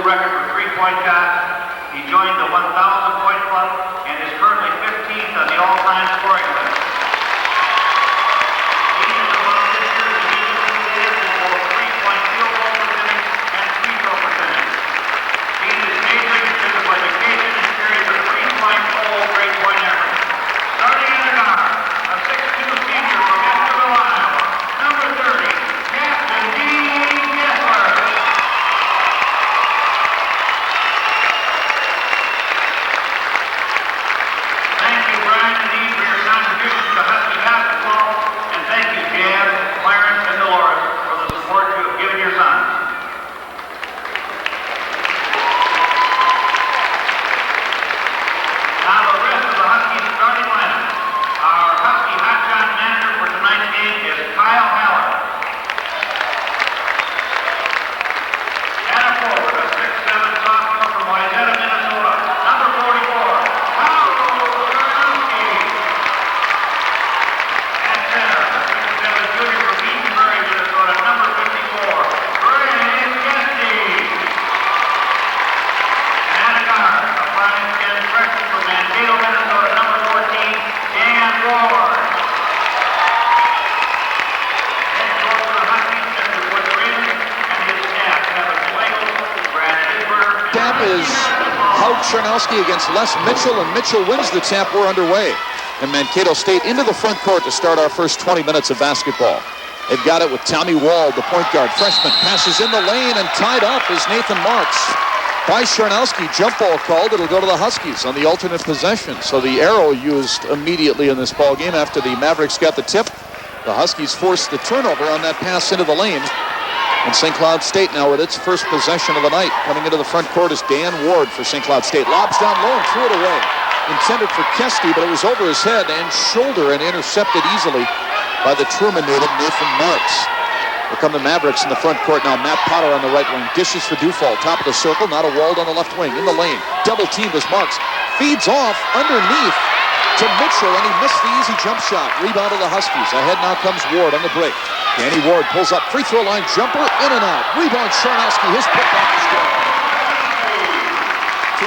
school record for three-point shots. He joined the 1,000-point club and is currently 15th on the all-time scoring list. He is among this year's leading leaders in both three-point field goal percentage and free throw percentage. He is majoring in physical education and carries a 3.0 grade point average. Starting in the guard, a 6'2" senior from Esterville, Iowa, number 30, Captain D. Kessler. Thank you, Brian and Dee, for your contributions to Husky basketball, and thank you, Jad, Clarence, and Dolores, for the support you have given your sons. Now the rest of the Huskies starting lineup. Our Husky hot shot manager for tonight's game is Kyle Haller. And a forward, a 6'7" sophomore from Wayzata, Minnesota, number 44, Paolo Czerniowski. At center, a 6'7" junior from Edenbury, Minnesota, number 54, Greg Gesty. And a guard, a 5'10" freshman from Mankato, Minnesota, number 14, Dan Ward. Head coach for the Huskies, Mr. Wood Raven, and his staff, Kevin Schlegel, Brad Edberg. Tap is Haug Czerniowski against Les Mitchell, and Mitchell wins the tap. We're underway. And Mankato State into the front court to start our first 20 minutes of basketball. They've got it with Tommy Wald, the point guard, freshman, passes in the lane, and tied up is Nathan Marks. By Czerniowski, jump ball called. It'll go to the Huskies on the alternate possession. So the arrow used immediately in this ball game after the Mavericks got the tip. The Huskies forced the turnover on that pass into the lane. And St. Cloud State now with its first possession of the night. Coming into the front court is Dan Ward for St. Cloud State. Lobs down low and threw it away. Intended for Kesty, but it was over his head and shoulder and intercepted easily by the Truman native Nathan Marks. Here come the Mavericks in the front court now. Matt Potter on the right wing. Dishes for Dufall. Top of the circle. Not a Wald on the left wing. In the lane. Double teamed as Marks. Feeds off underneath to Mitchell, and he missed the easy jump shot. Rebound to the Huskies. Ahead now comes Ward on the break. Danny Ward pulls up. Free throw line jumper. In and out. Rebound Czerniowski. His putback is good.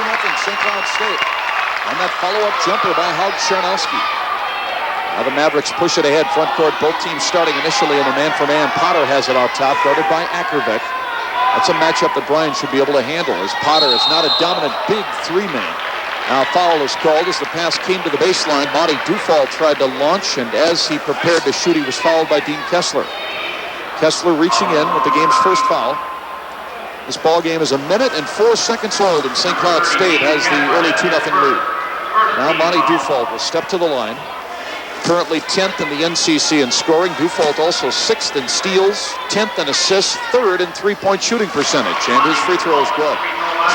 2-0 St. Cloud State. On that follow-up jumper by Haug Czerniowski. Now the Mavericks push it ahead, front court, both teams starting initially in a man-for-man. Potter has it out top, guarded by Ackerbeck. That's a matchup that Brian should be able to handle, as Potter is not a dominant big three-man. Now foul is called as the pass came to the baseline. Monty Dufall tried to launch, and as he prepared to shoot, he was fouled by Dean Kessler. Kessler reaching in with the game's first foul. This ball game is 1 minute and 4 seconds old, and St. Cloud State has the early 2-0 lead. Now Monty Dufall will step to the line. Currently 10th in the NCC in scoring. Dufall also 6th in steals, 10th in assists, 3rd in three-point shooting percentage, and his free throw is good.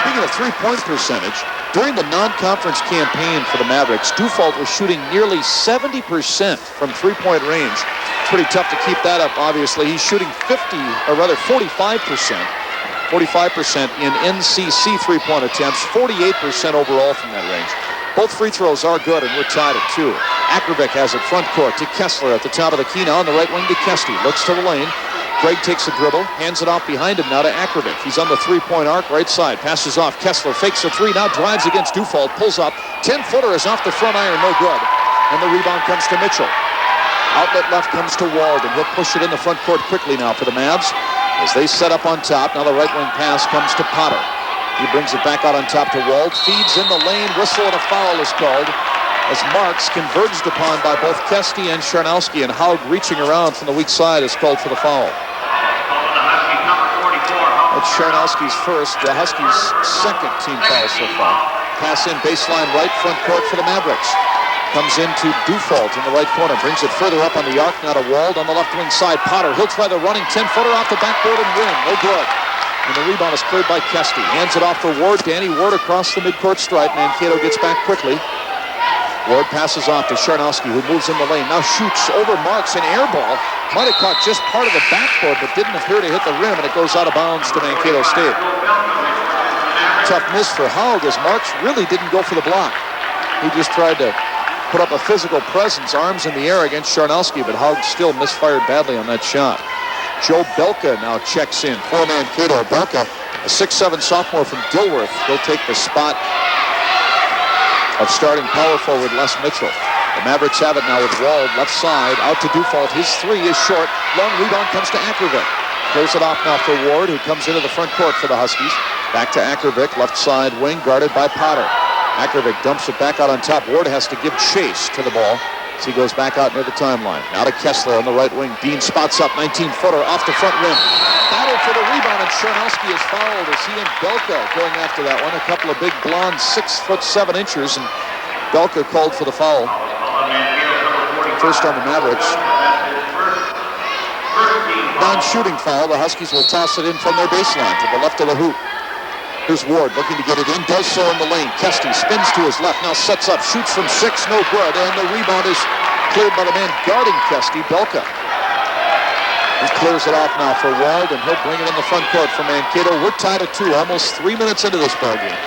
Speaking of three-point percentage, during the non-conference campaign for the Mavericks, Dufall was shooting nearly 70% from three-point range. Pretty tough to keep that up, obviously. He's shooting 45% in NCC three-point attempts, 48% overall from that range. Both free throws are good, and we're tied at 2. Ackerbeck has it front court to Kessler at the top of the key now on the right wing to Kesty. Looks to the lane. Greg takes a dribble, hands it off behind him now to Ackerbeck. He's on the three-point arc, right side. Passes off. Kessler fakes a three, now drives against Dufall. Pulls up. 10-footer is off the front iron, no good. And the rebound comes to Mitchell. Outlet left comes to Wald, and he'll push it in the front court quickly now for the Mavs as they set up on top. Now the right wing pass comes to Potter. He brings it back out on top to Wald. Feeds in the lane. Whistle and a foul is called as Marks converged upon by both Kesty and Czerniowski, and Haug reaching around from the weak side is called for the foul. That's Czerniowski's first, the Huskies' second team foul so far. Pass in baseline right, front court for the Mavericks. Comes into Dufall in the right corner. Brings it further up on the arc. Now to Wald on the left wing side. Potter, he'll try the running 10-footer off the backboard and win. No good. And the rebound is cleared by Kesty. Hands it off for Ward. Danny Ward across the midcourt stripe. Mankato gets back quickly. Ward passes off to Czerniowski, who moves in the lane. Now shoots over Marks, an air ball. Might have caught just part of the backboard, but didn't appear to hit the rim, and it goes out of bounds to Mankato State. Tough miss for Haug, as Marks really didn't go for the block. He just tried to put up a physical presence, arms in the air against Czerniowski, but Haug still misfired badly on that shot. Joe Belka now checks in for Mankato. Belka A 6'7" sophomore from Dilworth. He'll take the spot of starting power forward Les Mitchell. The Mavericks have it now with Wald, left side, out to Dufault. His three is short. Long rebound comes to Akravic. Clears it off now for Ward, who comes into the front court for the Huskies. Back to Akravic, left side wing, guarded by Potter. Akravic dumps it back out on top. Ward has to give chase to the ball as he goes back out near the timeline. Now to Kessler on the right wing. Dean spots up, 19-footer off the front rim. Battle for the rebound, and Charnowski is fouled as he and Belka going after that one. A couple of big blonde 6'7" and Belka called for the foul. First on the Mavericks. Non-shooting foul. The Huskies will toss it in from their baseline to the left of the hoop. Here's Ward looking to get it in. Does so in the lane. Kesty spins to his left. Now sets up. Shoots from 6. No good. And the rebound is cleared by the man guarding Kesty, Belka. He clears it off now for Wald, and he'll bring it in the front court for Mankato. We're tied at 2. Almost 3 minutes into this ball game.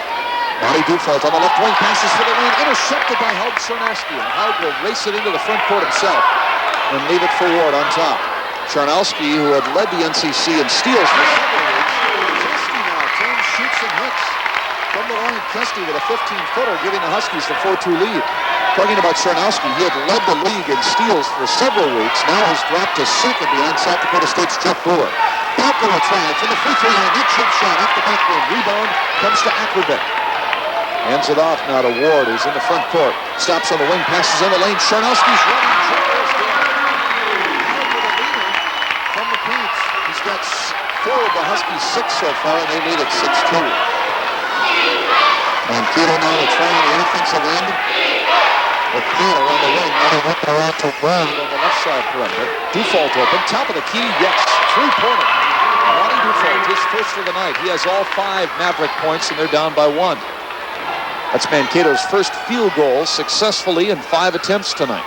Monty Dufault on the left wing, passes for the lane, intercepted by Haug Charnowski, and Haug will race it into the front court himself and leave it for Ward on top. Charnowski, who had led the NCC in steals for several weeks, Kesty now turns, shoots, and hits from the line. Kesty with a 15-footer, giving the Huskies the 4-2 lead. Talking about Charnowski, he had led the league in steals for several weeks, now has dropped to second behind South Dakota State's Jeff Brewer. Balco will try it from the free throw line, hit chip shot off the back rim. Rebound comes to Akravic. Hands it off now to Ward, who's in the front court. Stops on the wing, passes in the lane. Charnowski's running. From the paint. He's got 4 of the Huskies' 6 so far, and they lead at 6-2. Mankato now to try on the offensive end. With Potter on the wing. Now they around to Brown on the left side perimeter. Dufault open. Top of the key, yes. 3-pointer. Monty Dufault, his first of the night. He has all 5 Maverick points, and they're down by 1. That's Mankato's first field goal successfully in 5 attempts tonight.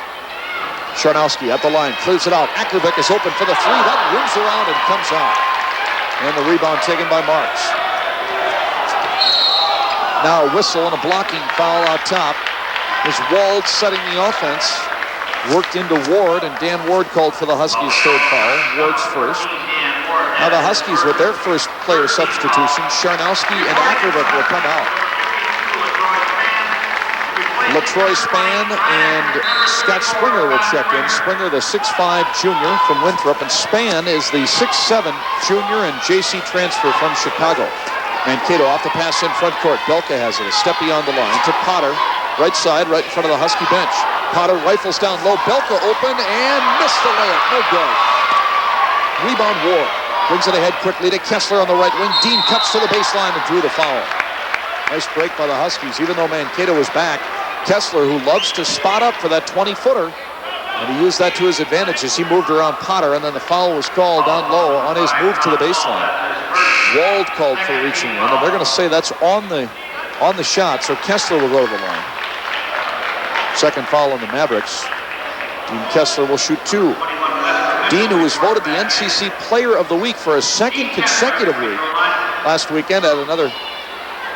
Charnowski at the line, clears it out. Akravic is open for the 3. That rims around and comes out. And the rebound taken by Marks. Now a whistle and a blocking foul out top. As Wald setting the offense. Worked into Ward, and Dan Ward called for the Huskies' 3rd foul. Ward's first. Now the Huskies with their first player substitution. Charnowski and Akravic will come out. LaTroy Spann and Scott Springer will check in. Springer, the 6'5 junior from Winthrop, and Spann is the 6'7 junior and JC transfer from Chicago. Mankato off the pass in front court. Belka has it. A step beyond the line to Potter. Right side, right in front of the Husky bench. Potter rifles down low. Belka open and missed the layup. No good. Rebound Ward. Brings it ahead quickly to Kessler on the right wing. Dean cuts to the baseline and drew the foul. Nice break by the Huskies. Even though Mankato was back, Kessler, who loves to spot up for that 20-footer, and he used that to his advantage as he moved around Potter, and then the foul was called down low on his move to the baseline. Wald called for reaching in, and they're going to say that's on the shot, so Kessler will go to the line. Second foul on the Mavericks. Dean Kessler will shoot 2. Dean, who was voted the NCC Player of the Week for a 2nd consecutive week last weekend, had another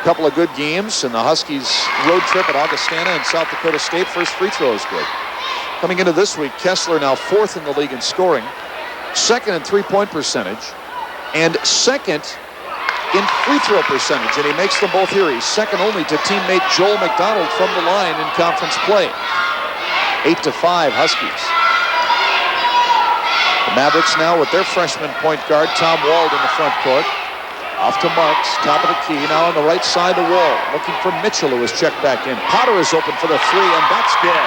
couple of good games, and the Huskies' road trip at Augustana and South Dakota State. First free throw is good. Coming into this week, Kessler now 4th in the league in scoring, 2nd in three-point percentage, and 2nd in free throw percentage, and he makes them both here. He's 2nd only to teammate Joel McDonald from the line in conference play. 8-5 Huskies. The Mavericks now with their freshman point guard, Tom Wald, in the front court. Off to Marks, top of the key, now on the right side of the wall. Looking for Mitchell, who has checked back in. Potter is open for the 3, and that's good.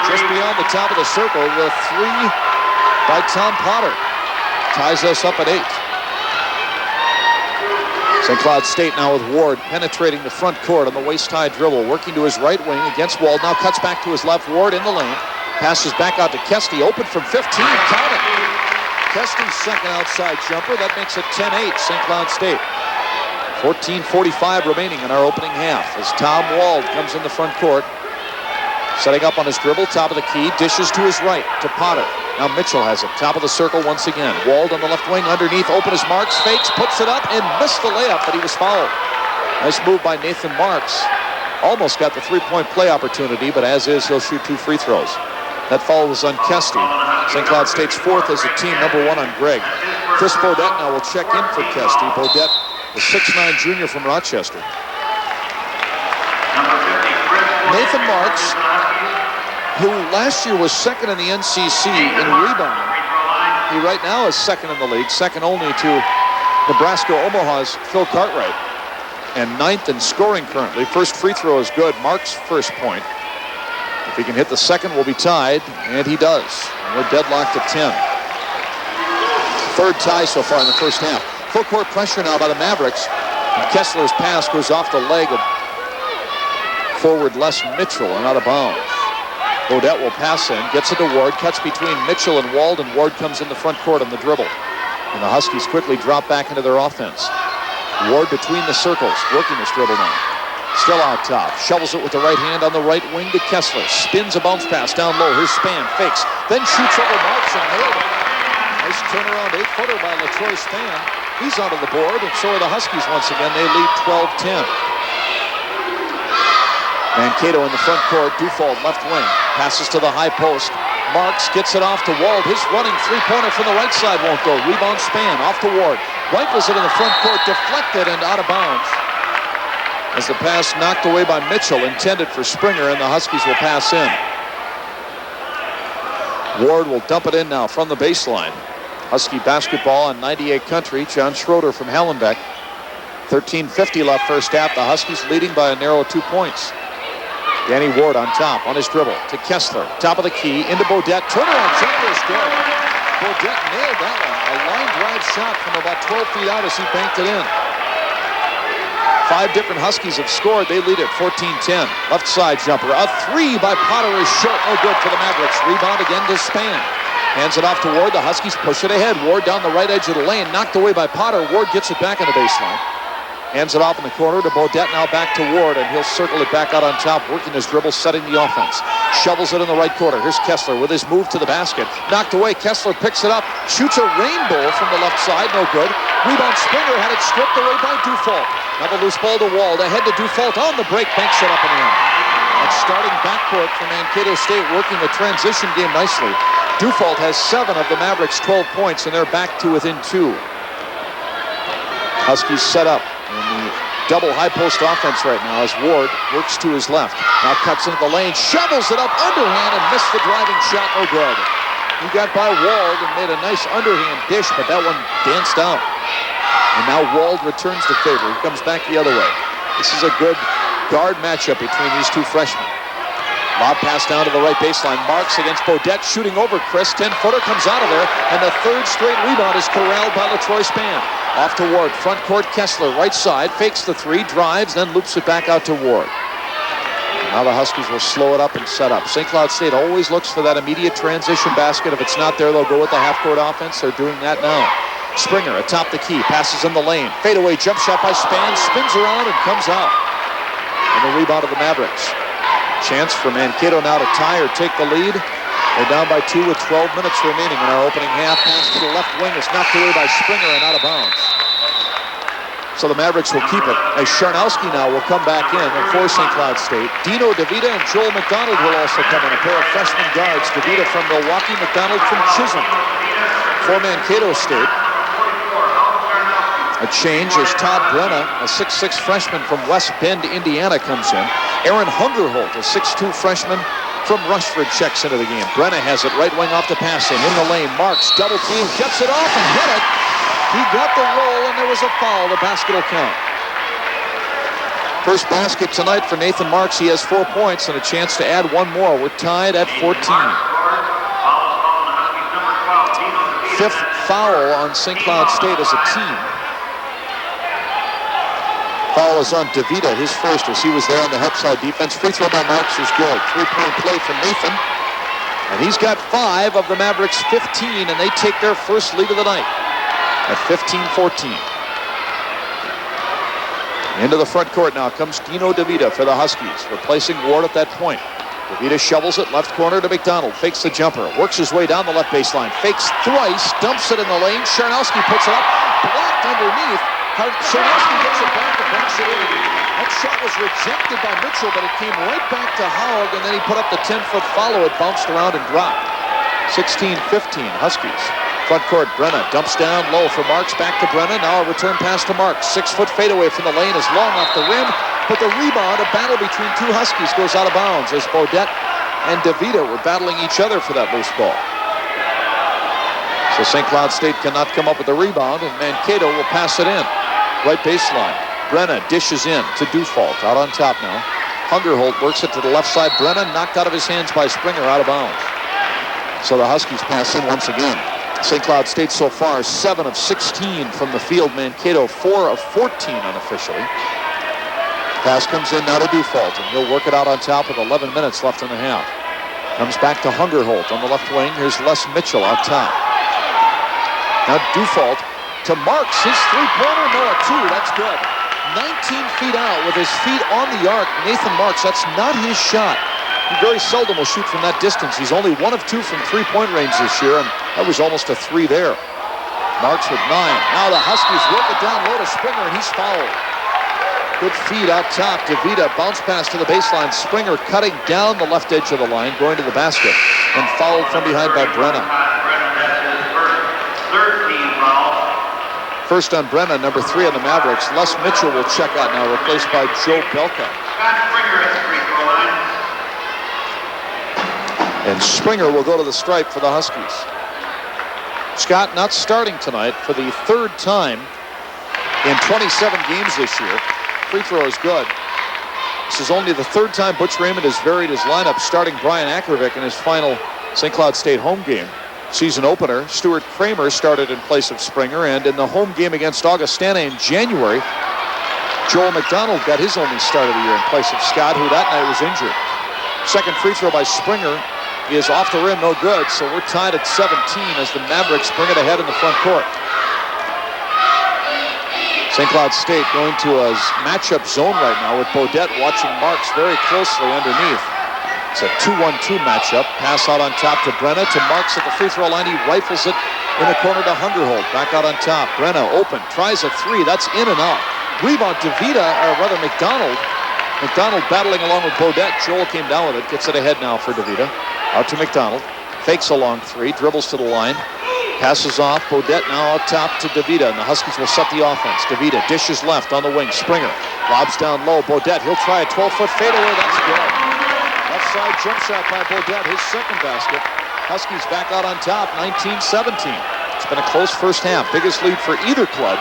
Just beyond the top of the circle, the 3 by Tom Potter. Ties us up at 8. St. Cloud State now with Ward penetrating the front court on the waist-high dribble, working to his right wing against Wald. Now cuts back to his left. Ward in the lane. Passes back out to Kesty, open from 15. Count it. Kesty's 2nd outside jumper. That makes it 10-8 St. Cloud State. 14:45 remaining in our opening half as Tom Wald comes in the front court. Setting up on his dribble, top of the key, dishes to his right to Potter. Now Mitchell has it, top of the circle once again. Wald on the left wing, underneath, open as Marks, fakes, puts it up, and missed the layup, but he was fouled. Nice move by Nathan Marks. Almost got the 3-point play opportunity, but as is, he'll shoot 2 free throws. That foul was on Kesty. St. Cloud State's 4th as a team, number 1 on Greg. Chris Bodette now will check in for Kesty. Bodette the 6'9" junior from Rochester. Number 50, Chris Nathan Marks, who last year was second in the NCC in rebounding. He right now is second in the league, second only to Nebraska Omaha's Phil Cartwright, and ninth in scoring currently. First free throw is good. Marks' first point. If he can hit the second, we'll be tied, and he does. And we're deadlocked at 10. Third tie so far in the first half. Full court pressure now by the Mavericks. And Kessler's pass goes off the leg of forward Les Mitchell and out of bounds. Bodette will pass in, gets it to Ward, cuts between Mitchell and Wald, and Ward comes in the front court on the dribble. And the Huskies quickly drop back into their offense. Ward between the circles, working this dribble now. Still out top, shovels it with the right hand on the right wing to Kessler. Spins a bounce pass down low. Here's Spann, fakes, then shoots over Marks and nailed it. Nice turnaround 8-footer by LaTroy Spann. He's onto the board, and so are the Huskies once again. They lead 12-10. Mankato in the front court, Dufault left wing. Passes to the high post. Marks gets it off to Wald. His running three-pointer from the right side won't go. Rebound Spann off to Ward. Rifles it in the front court, deflected and out of bounds. As the pass knocked away by Mitchell, intended for Springer, and the Huskies will pass in. Ward will dump it in now from the baseline. Husky basketball on 98 Country. John Schroeder from Hallenbeck. 13:50 left first half. The Huskies leading by a narrow 2 points. Danny Ward on top on his dribble to Kessler. Top of the key into Bodette. Turnaround jumper is good. Bodette nailed that one. A line drive shot from about 12 feet out as he banked it in. 5 different Huskies have scored. They lead at 14-10. Left side jumper. A three by Potter is short. No good for the Mavericks. Rebound again to Spann. Hands it off to Ward. The Huskies push it ahead. Ward down the right edge of the lane. Knocked away by Potter. Ward gets it back on the baseline. Hands it off in the corner to Bodette, now back to Ward, and he'll circle it back out on top, working his dribble, setting the offense. Shovels it in the right corner. Here's Kessler with his move to the basket. Knocked away. Kessler picks it up, shoots a rainbow from the left side. No good. Rebound Springer had it stripped away by Dufault. Now the loose ball to Wald. Ahead to Dufault on the break. Banks it up and in. And starting backcourt for Mankato State, working the transition game nicely. Dufault has 7 of the Mavericks' 12 points, and they're back to within 2. Huskies set up in the double high post offense right now as Ward works to his left. Now cuts into the lane, shovels it up underhand and missed the driving shot. No good. He got by Wald and made a nice underhand dish, but that one danced out. And now Wald returns the favor. He comes back the other way. This is a good guard matchup between these two freshmen. Lob pass down to the right baseline. Marks against Bodette, shooting over Chris. 10-footer comes out of there, and the third straight rebound is corralled by LaTroy Spann. Off to Ward, front court Kessler, right side, fakes the three, drives, then loops it back out to Ward. Now the Huskies will slow it up and set up. St. Cloud State always looks for that immediate transition basket. If it's not there, they'll go with the half-court offense. They're doing that now. Springer atop the key, passes in the lane. Fadeaway jump shot by Spann, spins around and comes out. And the rebound of the Mavericks. Chance for Mankato now to tie or take the lead. They're down by 2 with 12 minutes remaining in our opening half. Pass to the left wing is knocked away by Springer and out of bounds. So the Mavericks will keep it as Charnowski now will come back in for St. Cloud State. Dino DeVita and Joel McDonald will also come in, a pair of freshman guards. DeVita from Milwaukee, McDonald from Chisholm. For Mankato State, a change as Todd Brenna, a 6'6 freshman from West Bend, Indiana, comes in. Aaron Hungerholt, a 6'2 freshman from Rushford, checks into the game. Brenna has it right wing off the pass in the lane. Marks, double team, gets it off and hit it. He got the roll and there was a foul. The basket will count. First basket tonight for Nathan Marks. He has 4 points and a chance to add one more. We're tied at 14. Fifth foul on St. Cloud State as a team. Foul is on DeVita, his first, as he was there on the help side defense. Free throw by Marks is good. 3-point play from Nathan. And he's got 5 of the Mavericks' 15, and they take their first lead of the night at 15-14. Into the front court now comes Dino DeVita for the Huskies, replacing Ward at that point. DeVita shovels it left corner to McDonald, fakes the jumper, works his way down the left baseline, fakes thrice, dumps it in the lane. Charnowski puts it up, blocked underneath. Charnowski gets it back and banks it in. That shot was rejected by Mitchell, but it came right back to Haug, and then he put up the 10-foot follow. It bounced around and dropped. 16-15 Huskies. Front court, Brenna dumps down low for Marks. Back to Brenna. Now a return pass to Marks. 6-foot fadeaway from the lane is long off the rim. But the rebound, a battle between two Huskies, goes out of bounds as Bodette and DeVita were battling each other for that loose ball. So St. Cloud State cannot come up with the rebound, and Mankato will pass it in. Right baseline. Brenna dishes in to Dufault. Out on top now. Hungerholt works it to the left side. Brenna knocked out of his hands by Springer, out of bounds. So the Huskies pass in once again. St. Cloud State so far 7 of 16 from the field. Mankato 4 of 14 unofficially. Pass comes in now to Dufault, and he'll work it out on top with 11 minutes left in the half. Comes back to Hungerholt on the left wing. Here's Les Mitchell out top. Now Dufault to Marks. His three-pointer, no, a 2. That's good. 19 feet out with his feet on the arc. Nathan Marks, that's not his shot. He very seldom will shoot from that distance. He's only 1 of 2 from three-point range this year, and that was almost a 3 there. Marks with 9. Now the Huskies work it down low to Springer, and he's fouled. Good feed out top. DeVita bounce pass to the baseline. Springer cutting down the left edge of the line, going to the basket, and fouled from behind by Brenna. First on Brenna, number 3 on the Mavericks. Les Mitchell will check out now, replaced by Joe Belka. And Springer will go to the stripe for the Huskies. Scott not starting tonight for the 3rd time in 27 games this year. Free throw is good. This is only the 3rd time Butch Raymond has varied his lineup, starting Brian Akravic in his final St. Cloud State home game. Season opener, Stuart Kramer started in place of Springer, and in the home game against Augustana in January, Joel McDonald got his only start of the year in place of Scott, who that night was injured. Second free throw by Springer is off the rim, no good, so we're tied at 17 as the Mavericks bring it ahead in the front court. St. Cloud State going to a matchup zone right now with Bodette watching Marks very closely underneath. It's a 2-1-2 matchup. Pass out on top to Brenna, to Marks at the free throw line. He rifles it in the corner to Hungerholt. Back out on top. Brenna open, tries a 3. That's in and out. Rebound DeVita, or rather McDonald. McDonald battling along with Bodette. Joel came down with it. Gets it ahead now for DeVita. Out to McDonald. Fakes a long 3. Dribbles to the line. Passes off. Bodette now out top to DeVita, and the Huskies will set the offense. DeVita dishes left on the wing. Springer lobs down low. Bodette, he'll try a 12-foot fadeaway. That's good. Left side jump shot by Bodette, his second basket. Huskies back out on top, 19-17. It's been a close first half. Biggest lead for either club.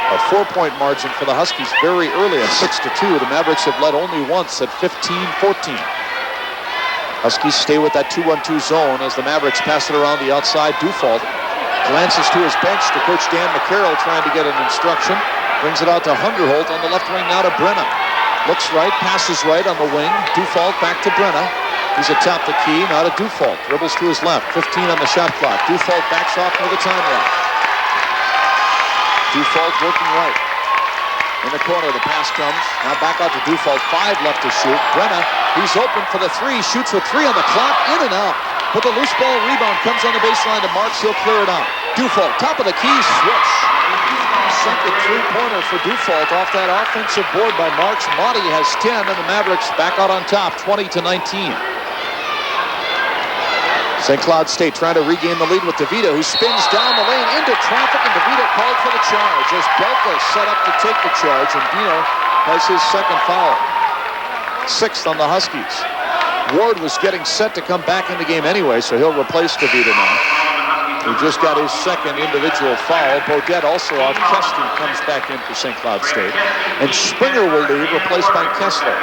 A 4-point margin for the Huskies very early at 6-2. The Mavericks have led only once at 15-14. Huskies stay with that 2-1-2 zone as the Mavericks pass it around the outside. Dufault glances to his bench to Coach Dan McCarroll, trying to get an instruction. Brings it out to Hungerholt on the left wing now to Brenna. Looks right, passes right on the wing. Dufault back to Brenna. He's atop the key, now to Dufault. Dribbles to his left, 15 on the shot clock. Dufault backs off near the timeline. Dufault working right. In the corner, the pass comes. Now back out to Dufault, 5 left to shoot. Brenna, he's open for the 3. Shoots with 3 on the clock, in and out. But the loose ball rebound comes on the baseline to Marks. He'll clear it out. Dufault, top of the key, switch. Second three-pointer for Dufault off that offensive board by Marks. Motti has 10, and the Mavericks back out on top, 20-19. St. Cloud State trying to regain the lead with DeVita, who spins down the lane into traffic, and DeVita called for the charge as Belka set up to take the charge, and Dino has his second foul. 6th on the Huskies. Ward was getting set to come back in the game anyway, so he'll replace DeVita now. He just got his second individual foul. Bodette also out. Kesty comes back in for St. Cloud State. And Springer will leave, replaced by Kessler.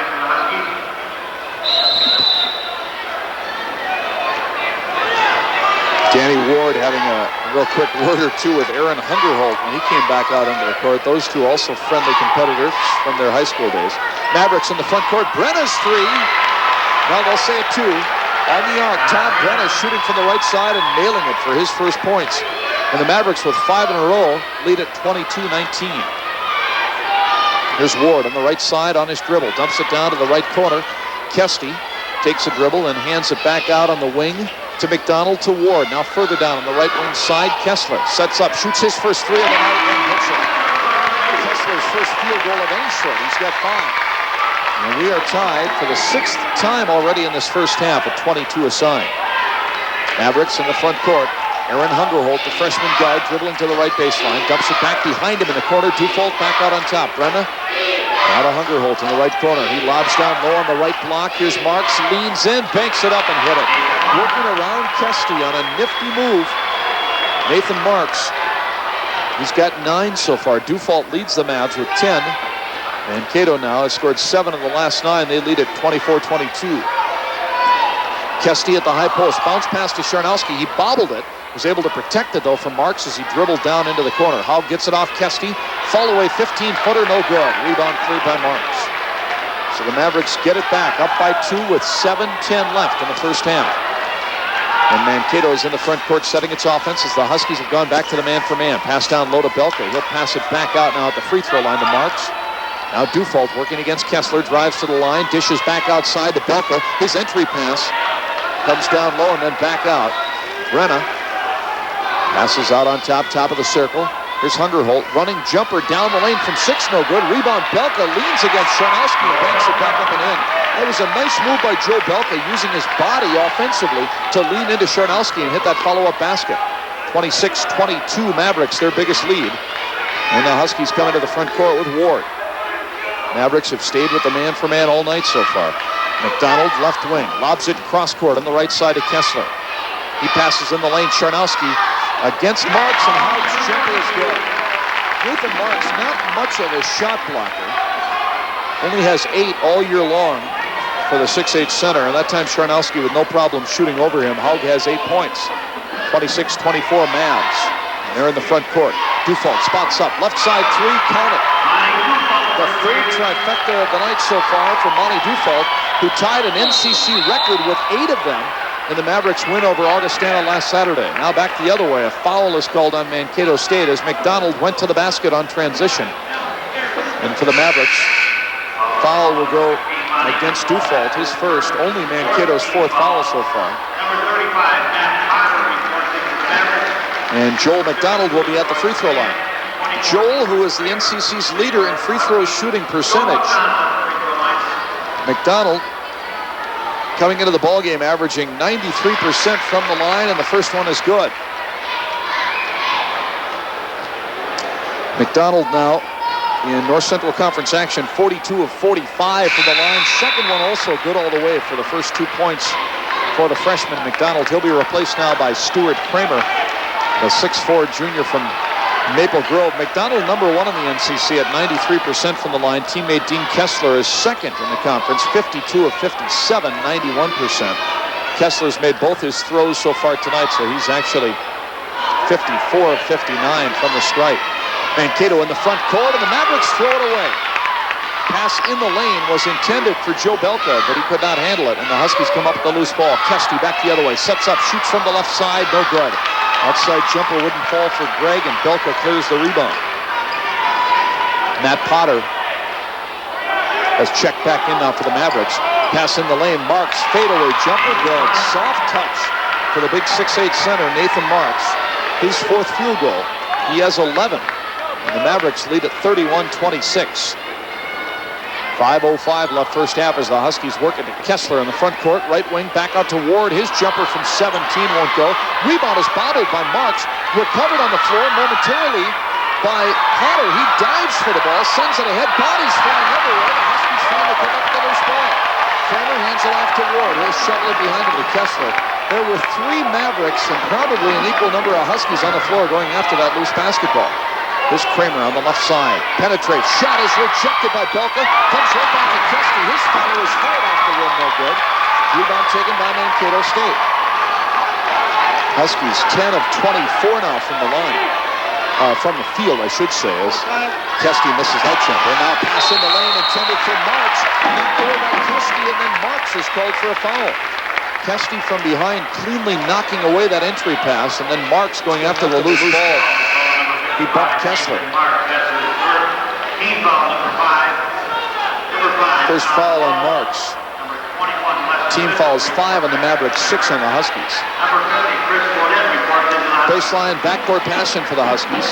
Danny Ward having a real quick word or two with Aaron Hungerholt when he came back out onto the court. Those two also friendly competitors from their high school days. Mavericks in the front court. Brenna's 3. Now they'll say it 2. On the arc, Todd Brenna shooting from the right side and nailing it for his first points. And the Mavericks with 5 in a row lead at 22-19. Here's Ward on the right side on his dribble. Dumps it down to the right corner. Kesty takes a dribble and hands it back out on the wing to McDonald to Ward. Now further down on the right wing side, Kessler sets up, shoots his first 3 of the night and hits it. Kessler's first field goal of any sort. He's got 5. And we are tied for the 6th time already in this first half at 22 aside. Mavericks in the front court. Aaron Hungerholt, the freshman guard, dribbling to the right baseline. Dumps it back behind him in the corner. Dufault back out on top. Brenna. Now to Hungerholt in the right corner. He lobs down low on the right block. Here's Marks. Leans in. Banks it up and hit it. Working around Kesty on a nifty move. Nathan Marks. He's got 9 so far. Dufault leads the Mavs with 10. Mankato now has scored 7 of the last 9. They lead at 24-22. Kesty at the high post. Bounce pass to Charnowski. He bobbled it. Was able to protect it, though, from Marks as he dribbled down into the corner. Haug gets it off Kesty. Fall away 15-footer, no good. Rebound cleared by Marks. So the Mavericks get it back, up by 2 with 7:10 left in the first half. And Mankato is in the front court setting its offense as the Huskies have gone back to the man-for-man. Pass down low to Belka. He'll pass it back out now at the free throw line to Marks. Now Dufault working against Kessler. Drives to the line. Dishes back outside to Belka. His entry pass comes down low and then back out. Brenna passes out on top of the circle. Here's Hungerholt. Running jumper down the lane from 6. No good. Rebound. Belka leans against Charnowski and banks it back up and in. That was a nice move by Joe Belka, using his body offensively to lean into Charnowski and hit that follow-up basket. 26-22 Mavericks, their biggest lead. And the Huskies come into the front court with Ward. Mavericks have stayed with the man-for-man all night so far. McDonald, left wing. Lobs it cross-court on the right side to Kessler. He passes in the lane. Charnowski against Marks, and Haug's jumper is good. Nathan Marks, not much of a shot blocker. Only has 8 all year long for the 6'8 center, and that time Charnowski with no problem shooting over him. Haug has 8 points. 26-24 Mavs. And they're in the front court. Dufault spots up. Left side 3, count it. The third trifecta of the night so far for Monty Dufault, who tied an NCC record with 8 of them in the Mavericks win over Augustana last Saturday. Now back the other way. A foul is called on Mankato State as McDonald went to the basket on transition. And for the Mavericks, foul will go against Dufault, his first, only Mankato's 4th foul so far. And Joel McDonald will be at the free throw line. Joel, who is the NCC's leader in free throw shooting percentage. McDonald coming into the ballgame averaging 93% from the line, and the first one is good. McDonald now in North Central Conference action, 42 of 45 from the line. Second one also good all the way for the first 2 points for the freshman McDonald. He'll be replaced now by Stuart Kramer, the 6'4 junior from Maple Grove. McDonald number 1 in the NCC at 93% from the line. Teammate Dean Kessler is second in the conference, 52 of 57, 91%. Kessler's made both his throws so far tonight, so he's actually 54 of 59 from the stripe. Mankato in the front court, and the Mavericks throw it away. Pass in the lane was intended for Joe Belka, but he could not handle it, and the Huskies come up with the loose ball. Kesty back the other way, sets up, shoots from the left side, no good. Outside jumper wouldn't fall for Greg, and Belka clears the rebound. Matt Potter has checked back in now for the Mavericks. Pass in the lane, Marks, fadeaway jumper, good. Soft touch for the big 6'8 center, Nathan Marks. His 4th field goal. He has 11. And the Mavericks lead at 31-26. 5:05 left first half as the Huskies work into Kessler in the front court. Right wing back out to Ward. His jumper from 17 won't go. Rebound is bobbled by Marks. Recovered on the floor momentarily by Potter. He dives for the ball, sends it ahead. Bodies flying everywhere. The Huskies finally come up with the loose ball. Kramer hands it off to Ward. He'll shovel it behind him to Kessler. There were 3 Mavericks and probably an equal number of Huskies on the floor going after that loose basketball. Here's Kramer on the left side. Penetrates. Shot is rejected by Belka. Comes right back to Kesty. His follow is hard off the rim. No good. Rebound taken by Mankato State. Huskies 10 of 24 now from the line. From the field, I should say, as Kesty misses that jumper. Now pass in the lane intended for Marks. Knocked away by Kesty, and then Marks is called for a foul. Kesty from behind cleanly knocking away that entry pass, and then Marks going after the loose ball. He bumped Kessler. First foul on Marks. Team fouls 5 on the Mavericks, 6 on the Huskies. Baseline backcourt passing for the Huskies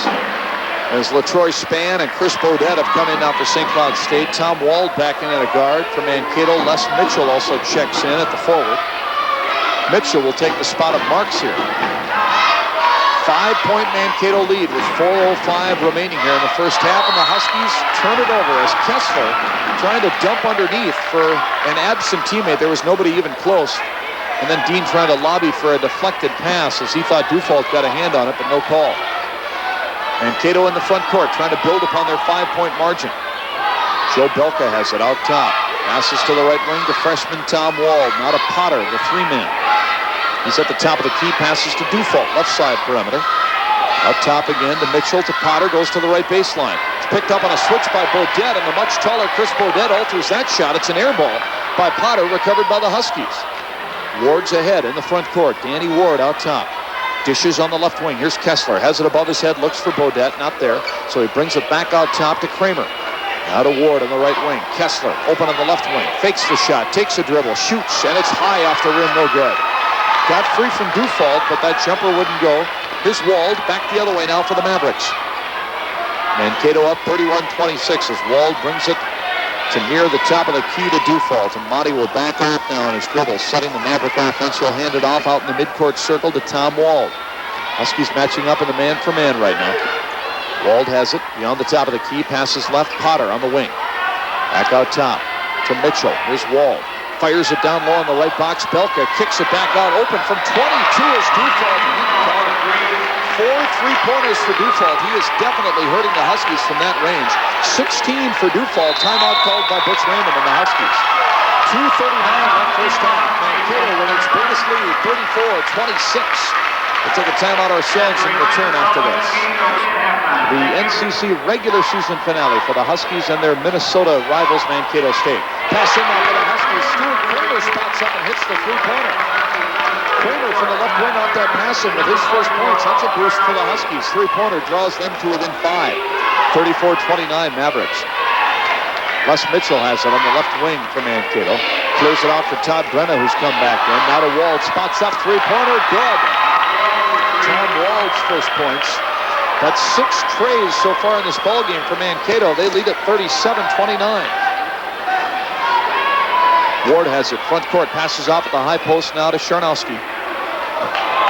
as LaTroy Spann and Chris Bodette have come in now for St. Cloud State. Tom Wald back in at a guard for Mankato. Les Mitchell also checks in at the forward. Mitchell will take the spot of Marks here. 5-point Mankato lead with 4:05 remaining here in the first half, and the Huskies turn it over as Kessler trying to dump underneath for an absent teammate. There was nobody even close. And then Dean trying to lobby for a deflected pass as he thought Dufault got a hand on it, but no call. Mankato in the front court trying to build upon their 5-point margin. Joe Belka has it out top. Passes to the right wing to freshman Tom Wald. Now to Potter, the 3-man. He's at the top of the key, passes to Dufault, left side perimeter. Up top again to Mitchell, to Potter, goes to the right baseline. It's picked up on a switch by Beaudet, and the much taller Chris Beaudet alters that shot. It's an air ball by Potter, recovered by the Huskies. Ward's ahead in the front court. Danny Ward out top. Dishes on the left wing. Here's Kessler, has it above his head, looks for Beaudet, not there. So he brings it back out top to Kramer. Now to Ward on the right wing. Kessler open on the left wing, fakes the shot, takes a dribble, shoots, and it's high off the rim, no good. Got free from Dufault, but that jumper wouldn't go. Here's Wald, back the other way now for the Mavericks. Mankato up 31-26 as Wald brings it to near the top of the key to Dufault. And Monty will back off now on his dribble, setting the Maverick offense. He'll hand it off out in the midcourt circle to Tom Wald. Huskies matching up in the man-for-man right now. Wald has it beyond the top of the key, passes left, Potter on the wing. Back out top to Mitchell. Here's Wald. Fires it down low on the right box. Belka kicks it back out open from 22 is Dufault. 4 3-pointers for Dufault. He is definitely hurting the Huskies from that range. 16 for Dufault. Timeout called by Butch Raymond and the Huskies. 2:39 left first half. Mankato with its biggest lead, 34-26. We'll take a timeout ourselves and return after this. The NCC regular season finale for the Huskies and their Minnesota rivals, Mankato State. Pass in now for the Huskies. Stuart Kramer spots up and hits the 3-pointer. Kramer from the left wing off that pass in with his first points. That's a boost for the Huskies. 3-pointer draws them to within 5. 34-29 Mavericks. Les Mitchell has it on the left wing for Mankato. Clears it off for Todd Brenna, who's come back in. Now to Wald. Spots up 3-pointer. Good. Tom Wald's first points. That's 6 trays so far in this ballgame for Mankato. They lead at 37-29. Ward has it front court, passes off at the high post now to Charnowski.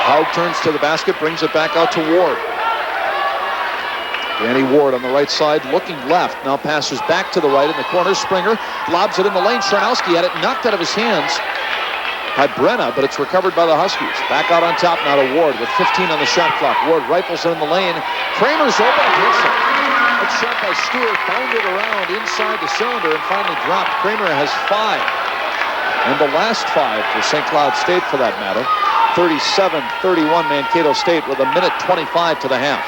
Haug turns to the basket, brings it back out to Ward. Danny Ward on the right side, looking left, now passes back to the right in the corner. Springer lobs it in the lane. Charnowski had it knocked out of his hands by Brenna, but it's recovered by the Huskies. Back out on top now to Ward with 15 on the shot clock. Ward rifles it in the lane. Kramer's open and hits it. That shot by Stewart bounded around inside the cylinder and finally dropped. Kramer has 5. And the last 5 for St. Cloud State, for that matter. 37-31 Mankato State with 1:25 to the half.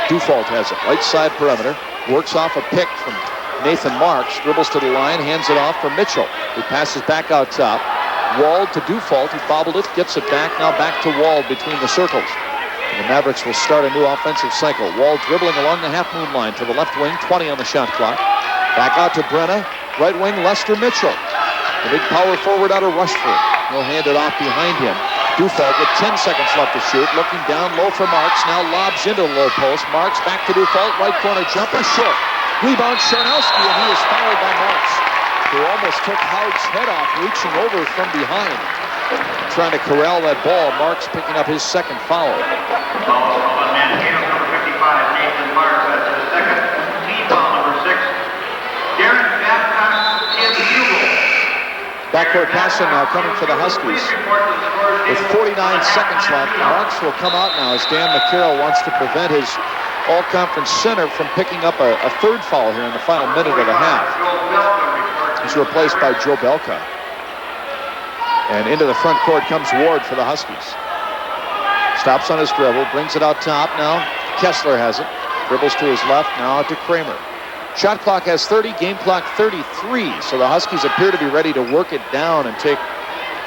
Dufault has it, right side perimeter. Works off a pick from Nathan Marks. Dribbles to the line, hands it off for Mitchell, who passes back out top. Wald to Dufault, who bobbled it, gets it back. Now back to Wald between the circles. And the Mavericks will start a new offensive cycle. Wald dribbling along the half-moon line to the left wing, 20 on the shot clock. Back out to Brenna, right wing Lester Mitchell. The big power forward out of Rushford. He'll hand it off behind him. Dufault with 10 seconds left to shoot. Looking down low for Marks. Now lobs into the low post. Marks back to Dufault. Right corner jumper short. Rebound Charnowski, and he is fouled by Marks, who almost took Haug's head off, reaching over from behind. Trying to corral that ball. Marks picking up his second foul. Foul on Mankato, number 55, Nathan Marks. That's his second. Team foul, number 6. Darren Babcock is Hugo. Backcourt passing now coming for the Huskies. With 49 seconds left, Marks will come out now as Dan McCarroll wants to prevent his all-conference center from picking up a third foul here in the final minute of the half. He's replaced by Joe Belka. And into the front court comes Ward for the Huskies. Stops on his dribble, brings it out top now. Kessler has it. Dribbles to his left, now to Kramer. Shot clock has 30, game clock 33, so the Huskies appear to be ready to work it down and take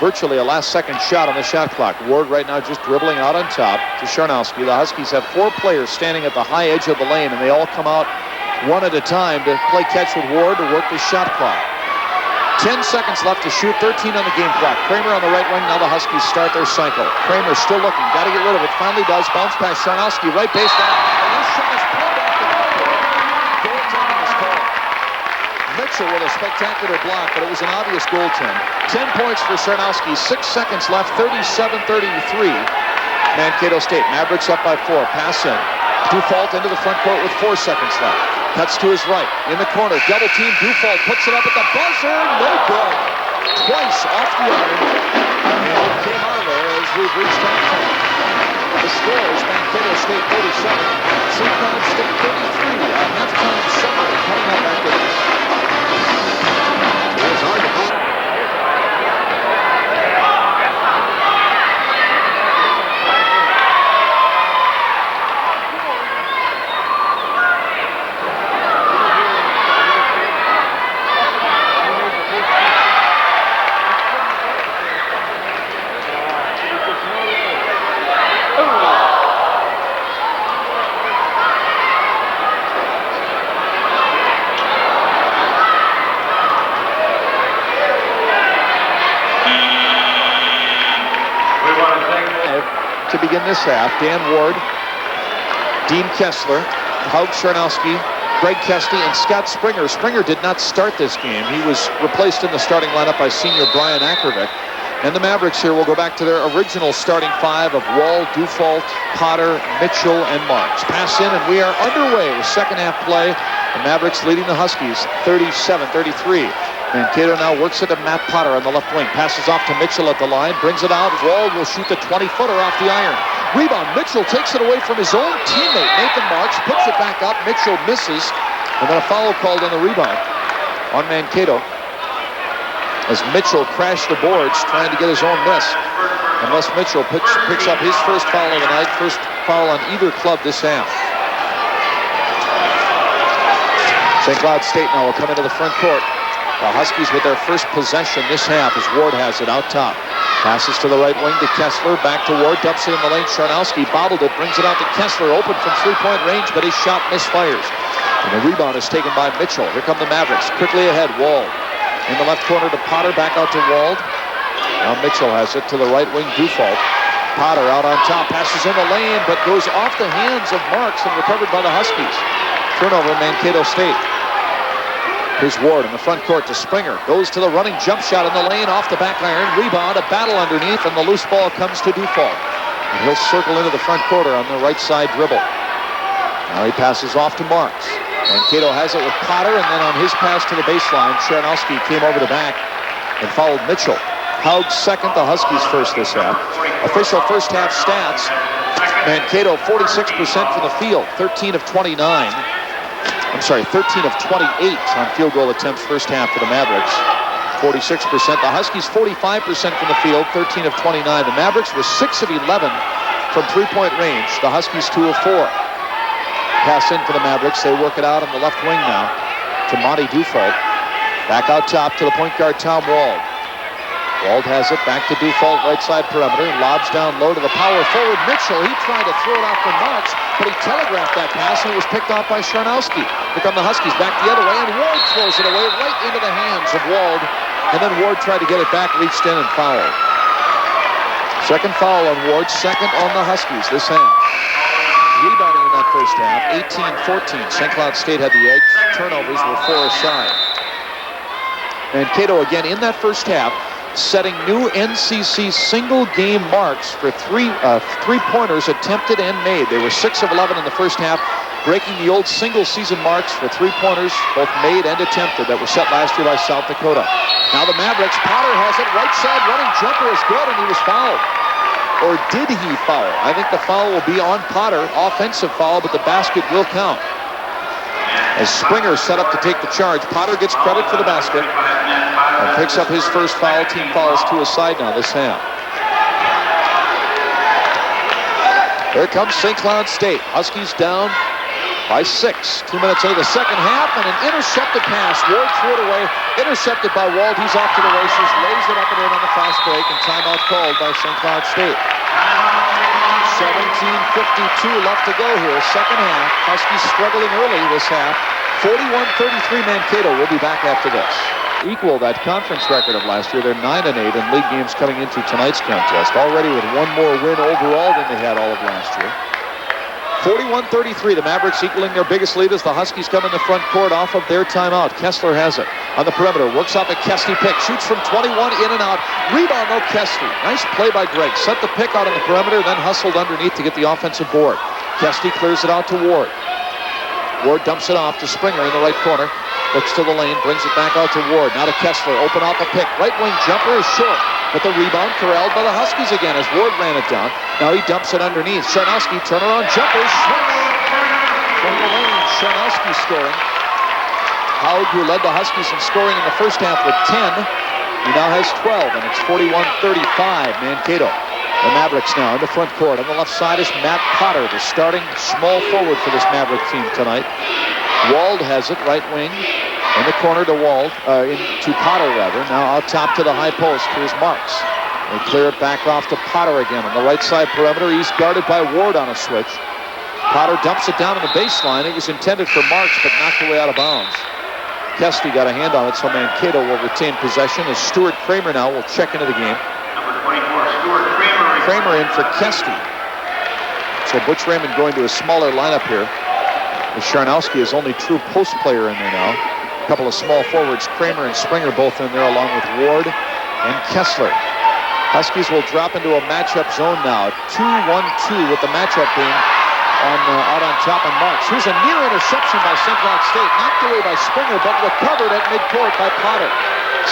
virtually a last-second shot on the shot clock. Ward right now just dribbling out on top to Charnowski. The Huskies have 4 players standing at the high edge of the lane, and they all come out one at a time to play catch with Ward to work the shot clock. 10 seconds left to shoot, 13 on the game clock. Kramer on the right wing, now the Huskies start their cycle. Kramer still looking, got to get rid of it, finally does. Bounce pass Charnowski, right baseline. And this shot is pulled off the backboard. Goaltending is called. Mitchell with a spectacular block, but it was an obvious goaltend. 10 points for Charnowski, 6 seconds left, 37-33. Mankato State. Mavericks up by 4. Pass in. Dufault into the front court with 4 seconds left. Cuts to his right. In the corner. Double team. Dufault puts it up at the buzzer. No good. Twice off the iron. And it came out of there as we've reached halftime. The score is Mankato State 47. St. Cloud State 33. A halftime summary coming up after this. There's our opponent. To begin this half, Dan Ward, Dean Kessler, Haug Chernowski, Greg Kesty, and Scott Springer. Springer did not start this game. He was replaced in the starting lineup by senior Brian Akervik. And the Mavericks here will go back to their original starting 5 of Wall, Dufault, Potter, Mitchell, and Marks. Pass in, and we are underway with second half play. The Mavericks leading the Huskies 37-33. Mankato now works it to Matt Potter on the left wing. Passes off to Mitchell at the line. Brings it out. Wall will shoot the 20-footer off the iron. Rebound. Mitchell takes it away from his own teammate, Nathan Marks. Puts it back up. Mitchell misses. And then a foul called on the rebound on Mankato as Mitchell crashed the boards trying to get his own miss. Unless Mitchell picks up his first foul of the night. First foul on either club this half. St. Cloud State now will come into the front court. The Huskies with their first possession this half as Ward has it out top. Passes to the right wing to Kessler. Back to Ward. Dumps it in the lane. Chernowski bobbled it. Brings it out to Kessler. Open from three-point range, but his shot misfires. And the rebound is taken by Mitchell. Here come the Mavericks. Quickly ahead. Wald. In the left corner to Potter. Back out to Wald. Now Mitchell has it to the right wing. Dufault. Potter out on top. Passes in the lane, but goes off the hands of Marks and recovered by the Huskies. Turnover, Mankato State. Here's Ward in the front court to Springer. Goes to the running jump shot in the lane off the back iron. Rebound, a battle underneath, and the loose ball comes to Dufault. And he'll circle into the front quarter on the right side dribble. Now he passes off to Marks. Mankato has it with Potter, and then on his pass to the baseline, Chernowski came over the back and fouled Mitchell. Haug second, the Huskies first this half. Official first half stats. Mankato 46% from the field, 13 of 28 on field goal attempts first half for the Mavericks. 46%. The Huskies 45% from the field, 13 of 29. The Mavericks were 6 of 11 from three-point range. The Huskies 2 of 4. Pass in for the Mavericks. They work it out on the left wing now to Monty Dufault. Back out top to the point guard Tom Wald. Wald has it back to Dufault, right side perimeter. Lobs down low to the power forward Mitchell. He tried to throw it out for Marks, but he telegraphed that pass and it was picked off by Chernowski. Here come the Huskies back the other way, and Ward throws it away right into the hands of Wald. And then Ward tried to get it back, reached in and fouled. Second foul on Ward, second on the Huskies this half. Rebounding in that first half, 18-14. St. Cloud State had the edge. Turnovers were 4 aside. Mankato again in that first half, setting new NCC single-game marks for three-pointers attempted and made. They were 6 of 11 in the first half, breaking the old single-season marks for three-pointers, both made and attempted, that were set last year by South Dakota. Now the Mavericks, Potter has it, right side running jumper is good, and he was fouled. Or did he foul? I think the foul will be on Potter, offensive foul, but the basket will count. As Springer set up to take the charge, Potter gets credit for the basket and picks up his first foul. Team fouls 2 aside now this half. Here comes St. Cloud State. Huskies down by 6. 2 minutes into the second half, and an intercepted pass. Ward threw it away, intercepted by Wald. He's off to the races, lays it up and in on the fast break, and timeout called by St. Cloud State. 17:52 left to go here, second half. Huskies struggling early this half. 41-33 Mankato. We'll be back after this. Equal that conference record of last year. They're 9-8 in league games coming into tonight's contest. Already with one more win overall than they had all of last year. 41-33, the Mavericks equaling their biggest lead as the Huskies come in the front court off of their timeout. Kessler has it. on the perimeter. Works off a Kesty pick. Shoots from 21, in and out. Rebound, though, Kesty. Nice play by Greg. Set the pick out on the perimeter, then hustled underneath to get the offensive board. Kesty clears it out to Ward. Ward dumps it off to Springer in the right corner. Looks to the lane, brings it back out to Ward. Now to Kessler, open off a pick. Right wing jumper is short, but the rebound corralled by the Huskies again as Ward ran it down. Now he dumps it underneath. Charnowski, turnaround jumper, swing from the lane. Charnowski scoring. Howard, who led the Huskies in scoring in the first half with 10, he now has 12, and it's 41-35, Mankato. The Mavericks now in the front court. On the left side is Matt Potter, the starting small forward for this Maverick team tonight. Wald has it, right wing, in the corner to Wald, to Potter rather. Now out top to the high post. Here's Marks. They clear it back off to Potter again. On the right side perimeter, he's guarded by Ward on a switch. Potter dumps it down on the baseline. It was intended for Marks, but knocked away out of bounds. Kesty got a hand on it, so Mankato will retain possession as Stuart Kramer now will check into the game. Number 24, Stuart Kramer. Kramer in for Kesty. So Butch Raymond going to a smaller lineup here. As Charnowski is only true post player in there now. A couple of small forwards, Kramer and Springer both in there along with Ward and Kessler. Huskies will drop into a matchup zone now. 2-1-2 with the matchup being out on top on Marks. Here's a near interception by St. Cloud State. Knocked away by Springer, but recovered at midcourt by Potter.